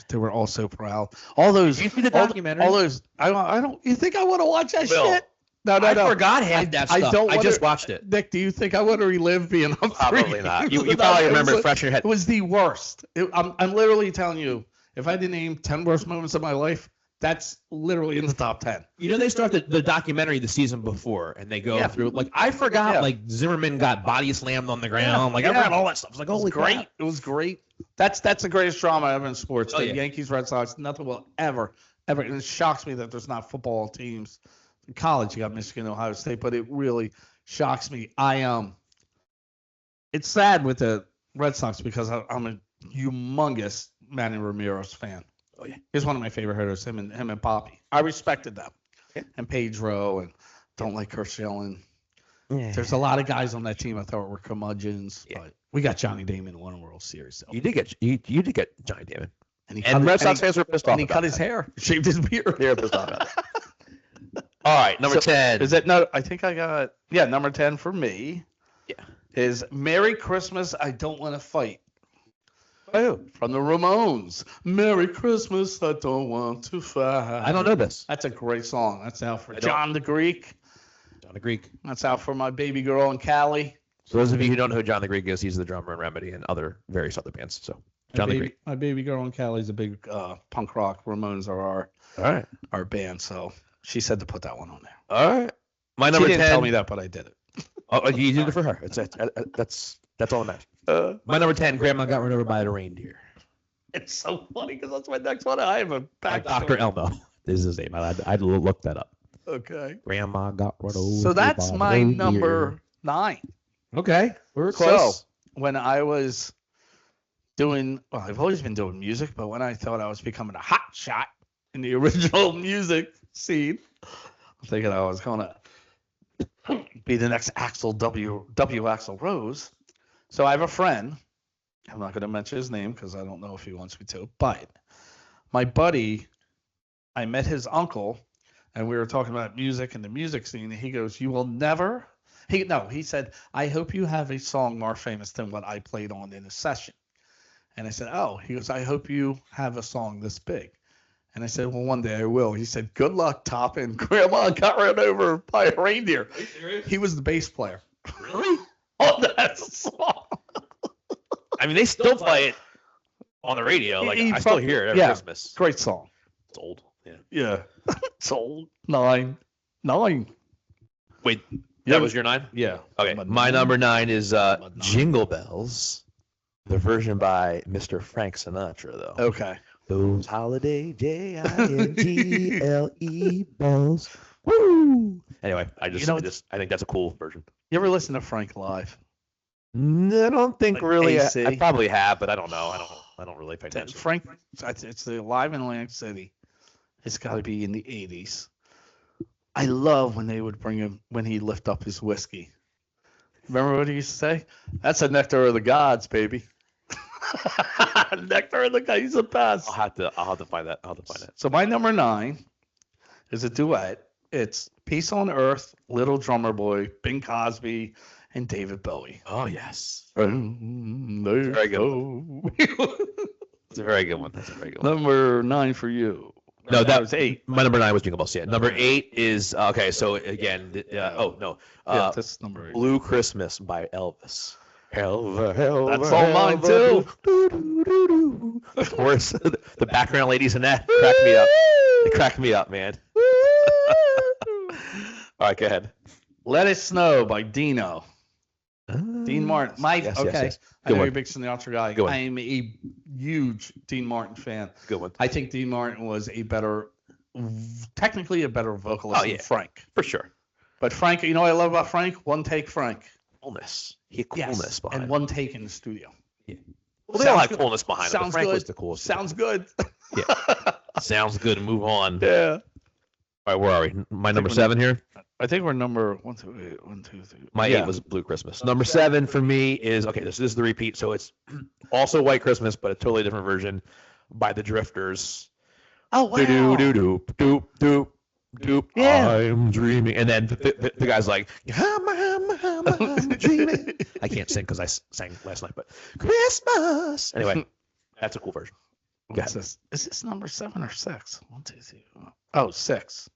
they were all so proud. All those,
You see the
all,
documentary?
all those. I don't. You think I want to watch that
Will,
shit? No.
I forgot half that
I
stuff.
don't
I
wanna-
just watched it.
Nick, do you think I want to relive being up?
Probably not. You
No,
probably
it was
remember it
like-
fresh in your head.
It was the worst. I'm literally telling you, if I had to name 10 worst moments of my life, that's literally in the top 10.
You know, they start the documentary the season before, and they go
Yeah.
through like I forgot
Yeah.
like Zimmerman got body slammed on the ground.
Yeah.
Like I
Yeah.
forgot all that stuff. It's like holy
Great.
crap.
It was great. That's the greatest drama ever in sports.
Oh,
The
yeah.
Yankees, Red Sox, nothing will ever. And it shocks me that there's not football teams. In college, you got Michigan, Ohio State, but it really shocks me. It's sad with the Red Sox because I'm a humongous Manny Ramirez fan.
Oh, yeah.
He's one of my favorite hitters. Him and Poppy. I respected them.
Yeah.
And Pedro and don't like Kershellen.
Yeah.
There's a lot of guys on that team I thought were curmudgeons,
Yeah.
but we got Johnny Damon won a World Series. So.
You did get Johnny Damon,
And, he
and
cut,
Red Sox
and,
fans were pissed
he,
off.
and he
about
cut his
that.
hair, shaved his beard.
They were pissed off about it. All right, number 10.
Is that no? I think I got number 10 for me.
Yeah.
Is Merry Christmas, I Don't Want to Fight.
Oh,
From the Ramones. Merry Christmas, I don't want to fight.
I don't know this.
That's a great song. That's out for
I don't-
John the Greek.
John the Greek.
That's out for my baby girl in Cali.
So those of you who don't know who John the Greek is, he's the drummer in Remedy and other various other bands. So John the Greek.
My baby girl in Cali is a big punk rock. Ramones are
All right.
our band, so she said to put that one on there.
All right. My
She
number
didn't
10.
tell me that, but I did it.
Oh, you did it for her. That's all that matters. My number 10. Grandma got run over by the reindeer.
It's so funny because that's my next one. I have a
Like
back.
Dr. Elmo. This is his name. I'd look that up.
Okay.
Grandma got run over.
So that's
by
my
a
number
deer.
9.
Okay, we're close.
So when I was doing, well, I've always been doing music, but when I thought I was becoming a hot shot in the original music scene, I'm thinking I was going to be the next W. Axl Rose. So I have a friend. I'm not going to mention his name because I don't know if he wants me to, but my buddy, I met his uncle and we were talking about music and the music scene. And he goes, "You will never." He said, "I hope you have a song more famous than what I played on in a session." And I said, "Oh," he goes, "I hope you have a song this big." And I said, "Well, one day I will." He said, "Good luck, topping Grandma Got Run Over by a Reindeer."
Are you serious?
He was the bass player
Really?
on that song.
I mean, they still play it on the radio. Like
He
I still hear it every
yeah.
Christmas.
Great song.
It's old. Yeah.
Yeah. It's old. 9.
Wait,
Yeah.
that was your 9?
Yeah.
Okay. My number 9 is Jingle Bells, the version by Mr. Frank Sinatra, though.
Okay.
Those holiday Jingle bells. Woo! Anyway, I think that's a cool version.
You ever listen to Frank live?
I don't think
Like
really.
AC?
I probably have, but I don't know. I don't really pay attention.
Frank, it's the live in Atlantic City. It's got to be in the 80s. I love when they would bring him, when he lift up his whiskey. Remember what he used to say? "That's a nectar of the gods, baby." Nectar of the gods. He's the best.
I'll have to find that.
So my number 9 is a duet. It's "Peace on Earth," Little Drummer Boy, Bing Crosby, and David Bowie.
Oh yes,
Very
good. it's a very good one. That's a very good one.
Number 9 for you.
No, that
was 8.
My number 9 was Jingle Bells. Yeah, number 8 is okay. So again,
Yeah, that's number 8.
Blue Christmas by Elvis.
That's all mine too.
Of course, the background ladies in that crack me up. They crack me up, man. All right, go ahead.
"Let It Snow" by Dino. Dean Martin.
Yes.
I
Good
know you're
one.
a big Sinatra guy.
Good one.
I am a huge Dean Martin fan.
Good one.
I think Dean Martin was technically a better vocalist
Oh, yeah.
than Frank.
For sure.
But Frank, you know what I love about Frank? One take Frank.
Coolness. He had coolness behind
And
it.
one take in the studio.
Well, they all
Sounds
had
good.
coolness behind it. But
Sounds
Frank
good.
was the coolest.
Sounds good.
Sounds good. Move on.
Yeah.
All right, where are we? My number 7 here.
I think we're number 1, 2, 3.
My 8 was Blue Christmas. Number 7 for me is okay. This is the repeat, so it's also White Christmas, but a totally different version by the Drifters.
Oh wow.
Do do do doop doop doop.
Yeah.
I'm dreaming, and then the guy's like, I'm dreaming. I can't sing because I sang last night, but Christmas. Anyway, that's a cool version.
What's this? Is this number 7 or 6? 1, 2, 3. Oh, 6.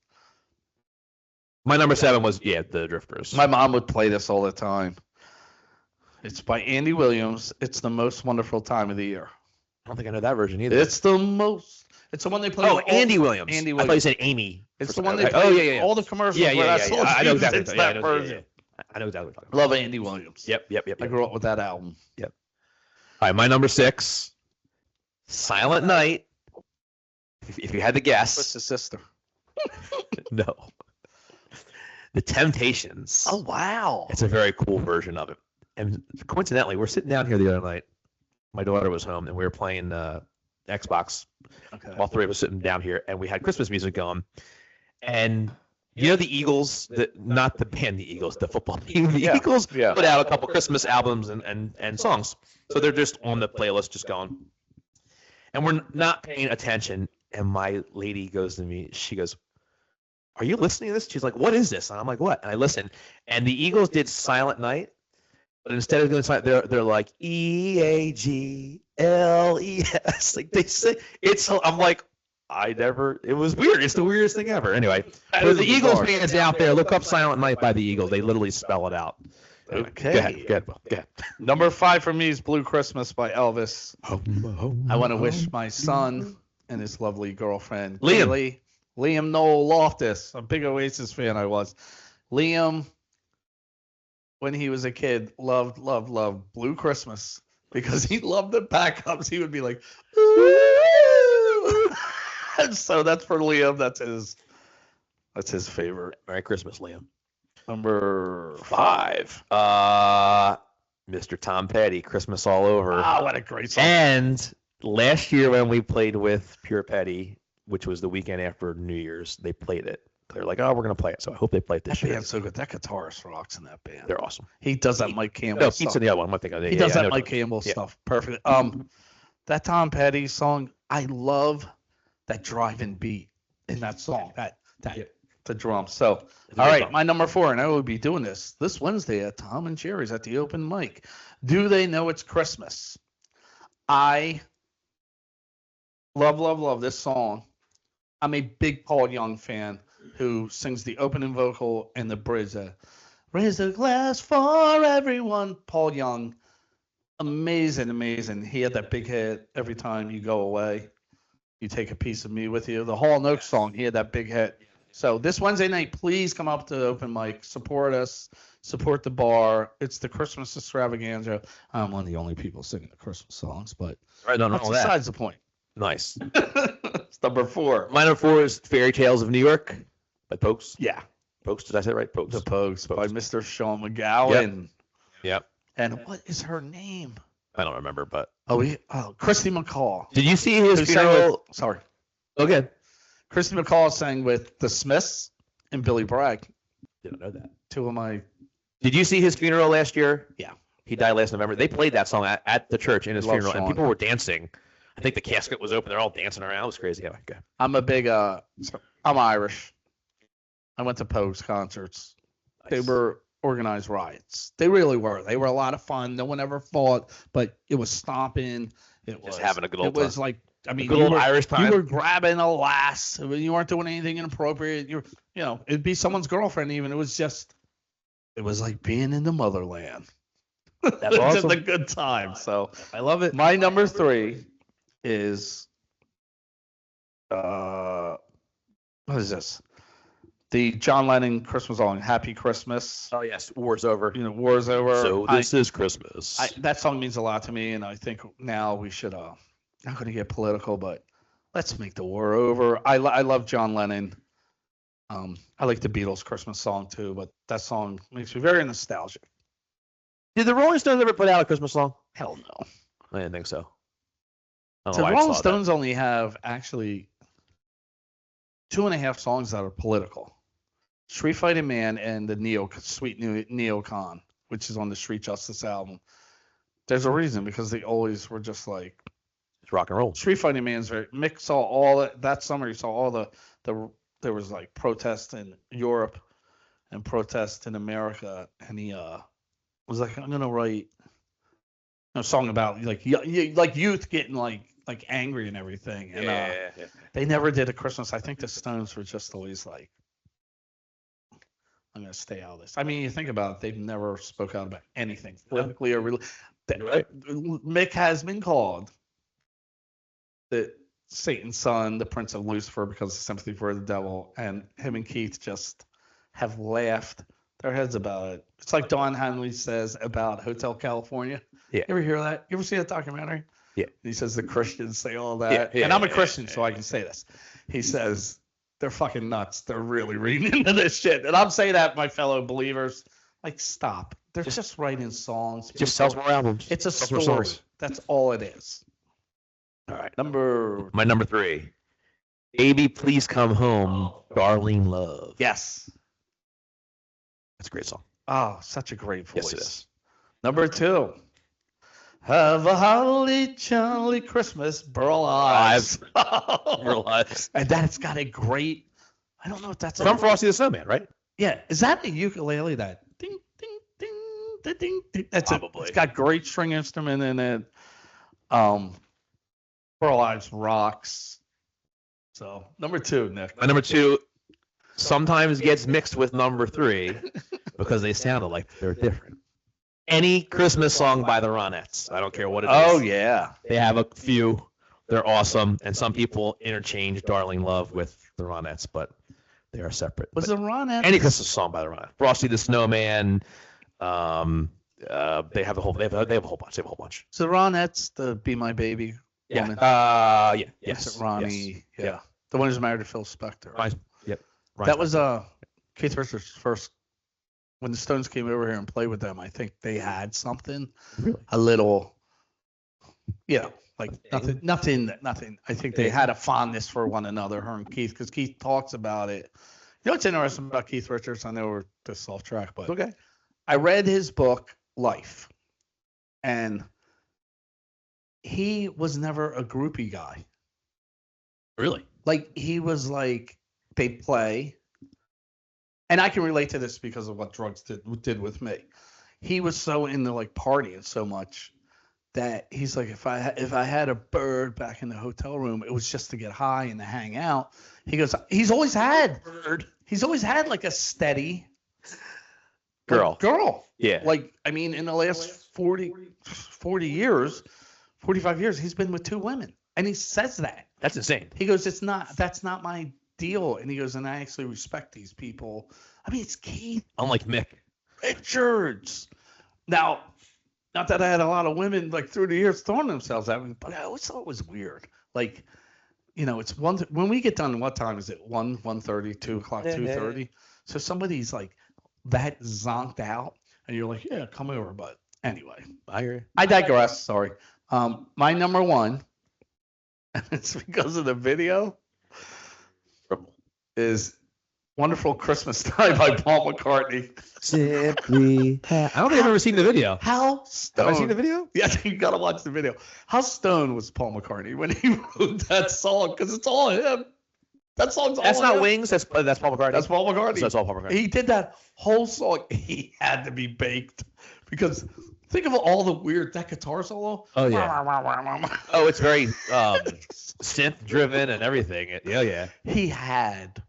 My number 7 was the Drifters.
My mom would play this all the time. It's by Andy Williams. It's the most wonderful time of the year.
I don't think I know that version either.
It's the one they play.
Oh, Andy Williams.
Andy
I thought you
Williams.
said Amy.
It's
For
the
some-
one they
okay.
play.
Oh yeah.
All the commercials.
Yeah.
where that song
I know
used,
exactly.
it's
Yeah, I
that
know,
version.
I know exactly what you're talking about.
Love Andy Williams.
Yep.
I grew up with that album.
All right, my number 6, Silent Night. If you had to
What's
guess,
his sister?
no. The Temptations.
Oh wow.
It's a very cool version of it. And coincidentally, we're sitting down here the other night. My daughter was home, and we were playing Xbox.
Okay.
All 3 of us sitting down here, and we had Christmas music going. And you know the Eagles, not the band the Eagles, the football team. The Eagles put out a couple Christmas albums and songs. So they're just on the playlist, just going. And we're not paying attention. And my lady goes to me, she goes, "Are you listening to this?" She's like, "What is this?" And I'm like, "What?" And I listen. And the Eagles did Silent Night. But instead of doing silent, they're like EAGLES. Like they say, I'm like, it was weird. It's the weirdest thing ever. Anyway, for the Eagles fans out there, look up Silent Night by the Eagles. They literally spell it out.
Okay.
Go ahead.
Number 5 for me is "Blue Christmas" by Elvis. I want to wish my son and his lovely girlfriend,
Liam
Noel Loftus, a big Oasis fan I was. Liam, when he was a kid, loved Blue Christmas because he loved the backups. He would be like, "Ooh, So that's for Liam. That's his favorite.
Merry Christmas, Liam.
Number
5. Mr. Tom Petty, Christmas All Over.
Ah, what a great song.
And last year when we played with Pure Petty, which was the weekend after New Year's, they played it. They're like, oh, we're going to play it. So I hope they play it this
That
year.
band's so good. That guitarist rocks in that band.
They're awesome.
He does that Mike Campbell
No,
stuff.
Keith's in the other one. I think
He does
I
that
know
Mike
that.
Campbell
Yeah.
stuff. Perfect. That Tom Petty song, I love that driving beat in that song. The drum. So, all right, my number 4, and I will be doing this Wednesday at Tom and Jerry's at the open mic. Do They Know It's Christmas? I love this song. I'm a big Paul Young fan who sings the opening vocal and the bridge. Raise a glass for everyone. Paul Young, amazing. He had that big hit, Every Time You Go Away, You Take a Piece of Me With You. The Hall & Oates song, he had that big hit. So this Wednesday night, please come up to the open mic, support us, support the bar. It's the Christmas extravaganza. I'm one of the only people singing the Christmas songs, but
Right, no,
that's
that.
besides the point.
Nice.
It's number 4.
My number 4 is Fairy Tales of New York by Pokes.
Yeah,
Pokes, did I say it right? Pokes.
the Pogues by
Pogues.
Mr. Sean McGowan.
Yep.
And what is her name?
I don't remember, but.
Christy McCall.
Did you see his
Who sang
funeral?
with, sorry.
Okay.
Christy McCall sang with the Smiths and Billy Bragg.
Didn't know that.
2 of my.
Did you see his funeral last year?
Yeah.
He died last November. They played that song at the church in his
Love
funeral, and
Sean.
people were dancing. I think the casket was open. They're all dancing around. It was crazy. Yeah, okay.
I'm a big. I'm Irish. I went to Pogues concerts. They
Nice.
were organized riots. They really were. They were a lot of fun. No one ever fought, but it was stomping. It was
having a good old
It was
time.
like, I mean,
Good
you
old
were,
Irish time.
you were grabbing a lass. You weren't doing anything inappropriate. It'd be someone's girlfriend even. It was like being in the motherland.
That's
It's
awesome.
just a good time. So
I love it.
my number 3 is what is this? The John Lennon Christmas song, Happy Christmas.
Oh yes, war's over.
War's over.
So this is Christmas.
That song means a lot to me, and I think now we should. Not going to get political, but let's make the war over. I love John Lennon. I like the Beatles Christmas song too, but that song makes me very nostalgic.
Did the Rolling Stones ever put out a Christmas song?
Hell no.
I didn't think so. I don't
The
know why I
Rolling
saw that.
Stones only have actually 2.5 songs that are political. Street Fighting Man and the Sweet Neocon, which is on the Street Justice album. There's a reason, because they always were just like,
It's rock and roll.
Street Fighting Man's very. Mick saw all that summer. He saw all there was like protests in Europe and protests in America, and he was like, I'm gonna write a song about like youth getting like angry and everything. And
Yeah.
they never did a Christmas. I think the Stones were just always like, I'm gonna stay out of this. I mean, you think about it, they've never spoke out about anything politically or really.
Right.
Mick has been called the Satan's son, the Prince of Lucifer, because of sympathy for the devil, and him and Keith just have laughed their heads about it. It's like Don Henley says about Hotel California.
Yeah.
You ever hear that? You ever see that documentary?
Yeah.
He says the Christians say all that.
Yeah,
and I'm a
yeah,
Christian, so I can say this. He says they're fucking nuts. They're really reading into this shit. And I'm saying that, my fellow believers, like, stop. They're just writing songs.
Just sells more albums.
It's a
Sells more
story.
songs.
That's all it is. All right.
My number 3. Baby, Please Come Home, Darling Love.
Yes.
That's a great song.
Oh, such a great voice.
Yes, it is.
Number 2. Have a holly jolly Christmas, Burl Ives. And that's got a great. I don't know if that's
From Frosty the Snowman, right?
Yeah, is that a ukulele? That ding ding ding ding ding. Ding. That's
Probably.
It's got great string instrument in it. Burl Ives rocks. So number 2, Nick.
My number 2 sometimes gets mixed with number 3 because they sounded like they're different. Any Christmas song by the Ronettes. I don't care what it is.
Oh yeah.
They have a few. They're awesome. And some people interchange Darling Love with the Ronettes, but they are separate.
Was
But
the Ronettes?
any Christmas song by the Ronettes. Frosty the Snowman. They have a whole bunch. They have a whole bunch.
So the Ronettes, the Be My Baby.
Yeah.
woman?
Yeah.
Yes.
Yes.
Ronnie.
Yes.
Yeah. The one who's married to Phil Spector.
Yep.
That was Keith Richards' first. When the Stones came over here and played with them, I think they had something
Really?
a little, like nothing. I think they had a fondness for one another, her and Keith, because Keith talks about it. You know what's interesting about Keith Richards? I know we're just off track, but
Okay.
I read his book, Life, and he was never a groupie guy.
Really?
Like, he was like, they play, and I can relate to this because of what drugs did with me. He was so into like partying so much that he's like, if I had a bird back in the hotel room, it was just to get high and to hang out. He goes, he's always had like a steady girl.
Yeah.
Like, I mean, in the last 40 years, 45 years, he's been with 2 women, and he says that.
That's insane.
He goes, that's not my deal. And he goes, and I actually respect these people. I mean, it's Keith
Unlike Mick.
Richards. Now, not that I had a lot of women like through the years throwing themselves at me, but I always thought it was weird. Like, it's when we get done, what time is it? 1:30, 2 o'clock, 2:30. So somebody's like that zonked out, and you're like, yeah, come over. But anyway,
I hear you.
I digress. Sorry. My number one, and it's because of the video, is Wonderful Christmas Time by Paul McCartney.
Simply. I don't think I've ever seen the video.
How stoned?
Have I seen the video?
Yeah, you gotta watch the video. How stoned was Paul McCartney when he wrote that song? Because it's all him. That song's all
That's not
him.
Wings. That's Paul McCartney.
That's Paul McCartney.
So that's all Paul McCartney.
He did that whole song. He had to be baked because think of all the weird that guitar solo.
Oh yeah. Oh, it's very synth driven and everything. Yeah.
He had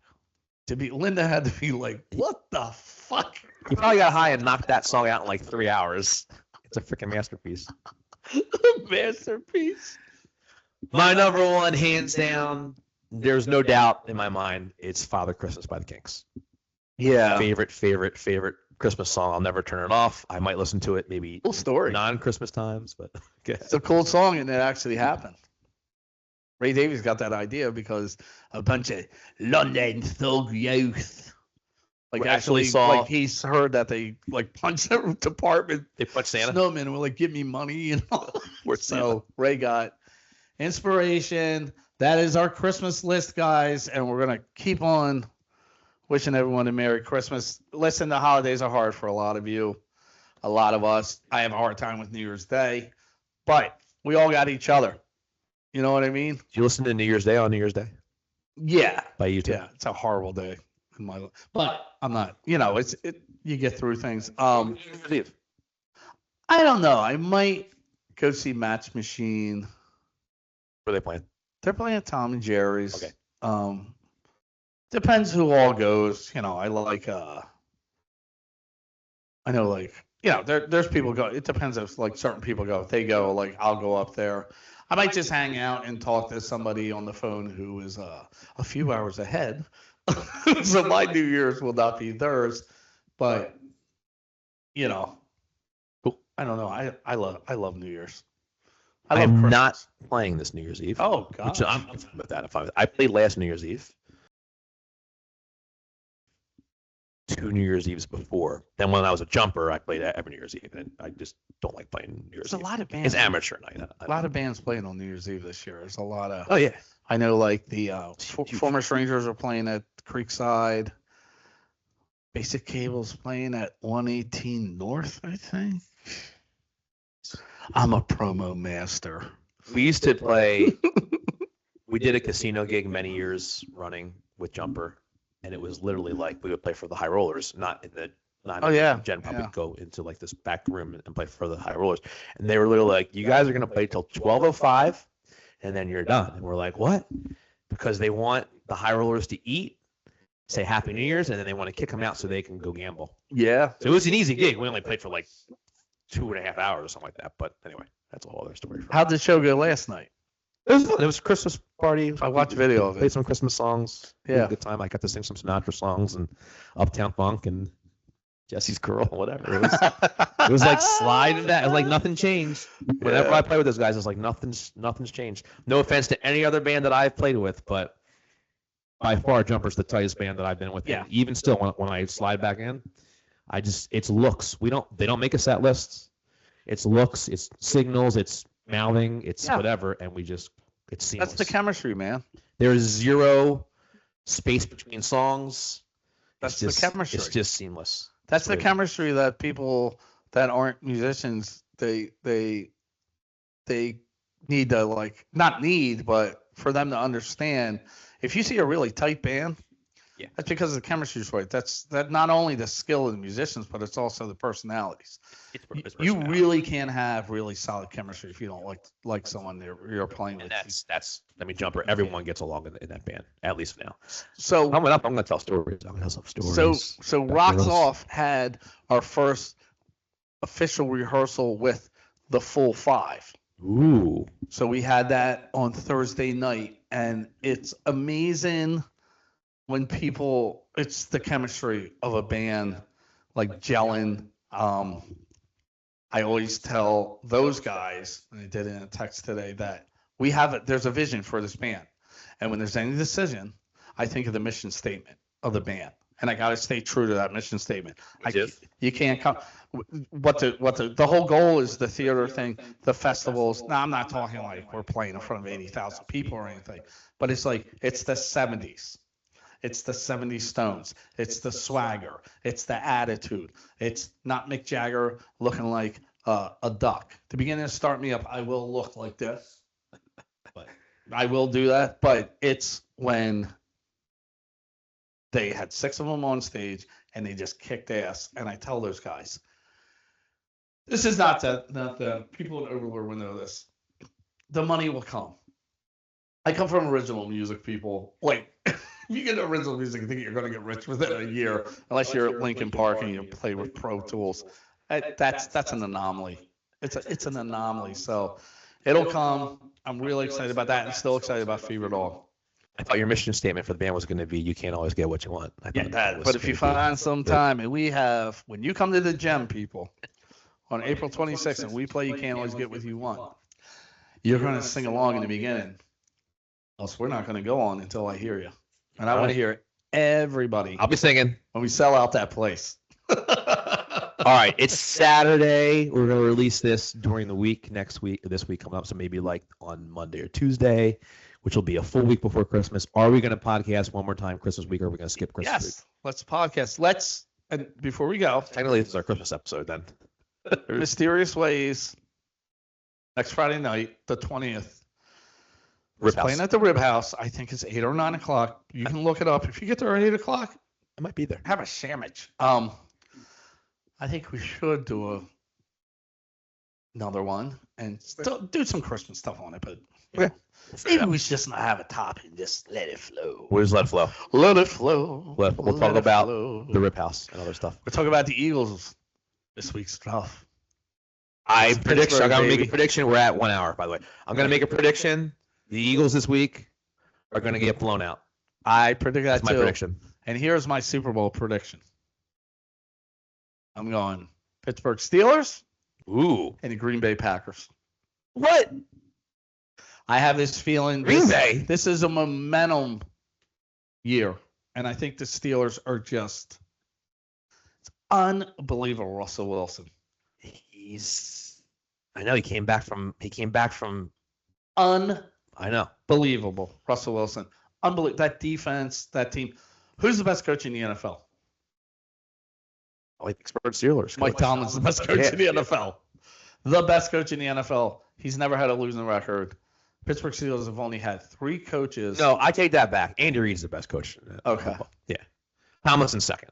to be. Linda had to be like, "What the fuck?"
He probably got high and knocked that song out in like 3 hours. It's a freaking masterpiece.
Masterpiece.
My number one, hands down. There's no doubt in my mind. It's Father Christmas by the Kinks.
Yeah.
Favorite Christmas song. I'll never turn it off. I might listen to it maybe
Cool story.
non-Christmas times, but okay.
It's a cool song, and it actually happened. Ray Davies got that idea because a bunch of London thug youth, like,
actually
like he's heard that they like punched their department.
They punched Santa.
Snowmen and were like, "Give me money," So Ray got inspiration. That is our Christmas list, guys, and we're gonna keep on wishing everyone a Merry Christmas. Listen, the holidays are hard for a lot of you, a lot of us. I have a hard time with New Year's Day, but we all got each other. You know what I mean?
Did you listen to New Year's Day on New Year's Day?
Yeah.
By YouTube?
Yeah, it's a horrible day in my life. But I'm not, you get through things. I don't know. I might go see Match Machine.
Where are they playing?
They're playing at Tom and Jerry's.
Okay.
Depends who all goes. I like I know, like, there's people go. It depends if like certain people go. If they go, like, I'll go up there. I might just hang out and talk to somebody on the phone who is a few hours ahead. So my New Year's will not be theirs. But
Cool.
I don't know. I love New Year's.
I'm not playing this New Year's Eve.
Oh God.
Which I'm fine with that. I played last New Year's Eve. 2 New Year's Eves before. Then when I was a jumper, I played every New Year's Eve, and I just don't like playing New Year's Eve.
There's a lot of bands.
It's amateur night.
A lot of bands playing on New Year's Eve this year. There's a lot of.
Oh yeah.
I know, like the former Strangers are playing at Creekside. Basic Cable's playing at 118 North, I think. I'm a promo master.
We used to play. We did a casino gig many years running with Jumper, and it was literally like we would play for the High Rollers, not in the Gen Pub. We'd go into like this back room and play for the High Rollers, and they were literally like, "You guys are gonna play till 12:05, and then you're done." And we're like, "What?" Because they want the High Rollers to eat, say Happy New Year's, and then they want to kick them out so they can go gamble.
Yeah.
So it was an easy gig. We only played for like 2.5 hours or something like that. But anyway, that's a whole other story.
How'd the show go last night?
It was fun. It was a Christmas party.
I watched a video of it.
Played some Christmas songs.
Yeah.
Had a good time. I got to sing some Sinatra songs and Uptown Funk, and Jesse's Curl, whatever. It was like slide and that. It was like nothing changed. Whenever I play with those guys, it's like nothing's changed. No offense to any other band that I've played with, but by far Jumper's the tightest band that I've been with.
Yeah.
And even still, when I slide back in, it's looks. They don't make a set list. It's looks, it's signals, it's mouthing, it's whatever, and it's seamless.
That's the chemistry, man.
There's zero space between songs.
That's the chemistry.
It's just seamless.
That's the chemistry that people that aren't musicians they need to not need, but for them to understand. If you see a really tight band, that's because the chemistry's right. That's not only the skill of the musicians, but it's also the personalities. You really can't have really solid chemistry if you don't like someone you're playing with.
That's Jumper. Everyone gets along in that band, at least now.
So
I'm gonna tell stories. I'm gonna tell some stories.
So Rocks Off had our first official rehearsal with the full five.
Ooh.
So we had that on Thursday night, and it's amazing when it's the chemistry of a band like gelling. I always tell those guys, and I did it in a text today, that there's a vision for this band. And when there's any decision, I think of the mission statement of the band. And I got to stay true to that mission statement. You can't come. The whole goal is the theater thing, the festivals. Now, I'm not talking like we're playing in front of 80,000 people or anything, but it's the 70s. It's the 70s Stones. It's the swagger. It's the attitude. It's not Mick Jagger looking like a duck. To begin to start me up, I will look like this. But I will do that. But it's when they had 6 of them on stage and they just kicked ass. And I tell those guys, this is not the people in Overlord will know this. The money will come. I come from original music, people. If you get into original music, you think you're going to get rich within a year, unless you're at Linkin Park and you play with Pro Tools. That's an anomaly. It's an anomaly. So it'll come. I'm really excited about that, and still excited about Fever Dog.
I thought your mission statement for the band was going to be, you can't always get what you want.
But if you find some time, and when you come to the Gem, people, on April 26th, and we play You Can't Always Get What You Want, you're going to sing along in the beginning. Else we're not going to go on until I hear you. And I want to hear everybody.
I'll be singing
when we sell out that place.
All right, it's Saturday. We're going to release this during the week, this week coming up. So maybe on Monday or Tuesday, which will be a full week before Christmas. Are we going to podcast one more time Christmas week, or are we going to skip Christmas week?
Yes, let's podcast. And before we go.
Technically, this is our Christmas episode then.
Mysterious Ways, next Friday night, the 20th. We're playing at the Rib House. I think it's 8 or 9 o'clock. You can look it up. If you get there at 8 o'clock,
I might be there.
Have a sandwich. I think we should do another one and still do some Christmas stuff on it. But maybe we should just not have a topic. Just let it flow.
We'll just let it flow.
Let it flow.
We'll talk about the Rib House and other stuff.
We'll talk about the Eagles this week's stuff.
I'm going to make a prediction. We're at 1 hour, by the way. I'm going to make a prediction. The Eagles this week are going to get blown out.
I predict that too.
That's my prediction.
And here's my Super Bowl prediction. I'm going Pittsburgh Steelers.
Ooh.
And the Green Bay Packers.
What?
I have this feeling.
Green Bay?
This is a momentum year. And I think the Steelers are it's unbelievable, Russell Wilson.
I know he came back from I know.
Unbelievable, Russell Wilson. Unbelievable. That defense, that team. Who's the best coach in the NFL?
I like Pittsburgh Steelers.
Mike Tomlin's the best coach in the NFL. The best coach in the NFL. He's never had a losing record. Pittsburgh Steelers have only had 3 coaches.
No, I take that back. Andy Reid's the best coach.
Okay.
Yeah. Tomlinson's second.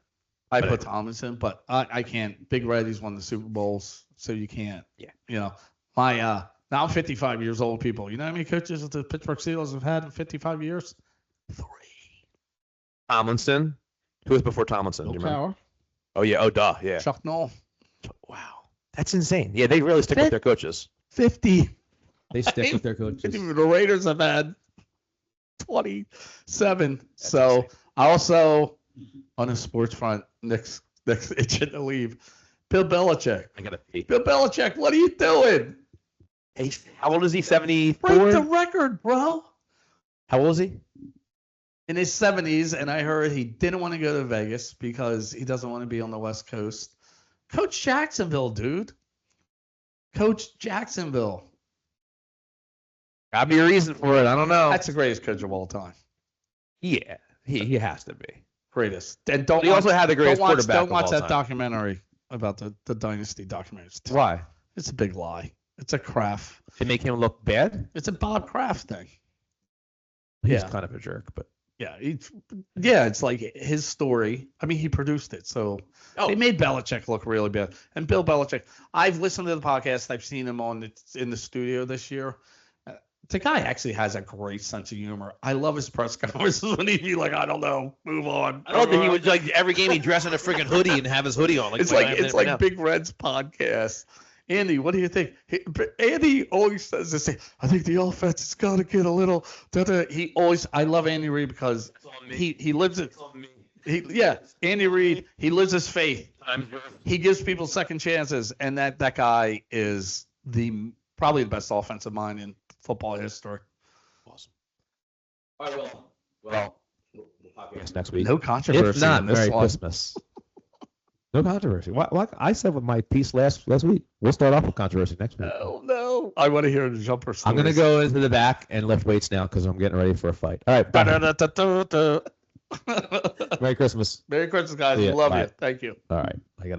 I put Tomlinson, but I can't. Big Red, he's won the Super Bowls, so you can't.
Yeah.
Now I'm 55 years old, people. You know how many coaches the Pittsburgh Steelers have had in 55 years? 3.
Tomlinson. Who was before Tomlinson?
Bill Cowher.
Oh, yeah. Oh, duh. Yeah.
Chuck Noll.
Wow. That's insane. Yeah, they really stick with their coaches.
50.
They stick with their coaches.
The Raiders have had 27. So, also, on a sports front, Knicks Next itching to leave. Bill Belichick.
I gotta pee.
Bill Belichick, what are you doing?
Hey, how old is he? 74.
Break the record, bro.
How old is he?
In his 70s, and I heard he didn't want to go to Vegas because he doesn't want to be on the West Coast. Coach Jacksonville, dude. Coach Jacksonville.
Gotta be a reason for it. I don't know.
That's the greatest coach of all time.
Yeah, he has to be.
Greatest. And don't
He also had the greatest
don't watch,
quarterback
Don't
of
watch
all
that
time.
documentary about the Dynasty documentary.
Why?
It's a big lie. It's a Kraft.
To make him look bad?
It's a Bob Kraft thing.
He's
Yeah.
kind of a jerk, but
Yeah, it's like his story. I mean, he produced it, so they made Belichick look really bad. And Bill Belichick, I've listened to the podcast. I've seen him in the studio this year. The guy actually has a great sense of humor. I love his press conferences when he'd be like, I don't know, move on.
I don't think he would like every game he'd dress in a freaking hoodie and have his hoodie on.
It's like Big Red's podcast. Andy, what do you think? Andy always says this. I think the offense has got to get a little. He always. I love Andy Reid because he lives it. Andy Reid. He lives his faith. He gives people second chances, and that guy is probably the best offensive mind in football history.
Awesome. All right, well, podcast next week.
No controversy.
If not,
in this
Merry
one.
Christmas. No controversy. What I said with my piece last week. We'll start off with controversy next week.
No. I want to hear the jumper stories.
I'm gonna go into the back and lift weights now because I'm getting ready for a fight. All right. Bye. Merry Christmas.
Merry Christmas, guys.
See ya.
Love
Bye.
you. Thank you.
All right. I gotta.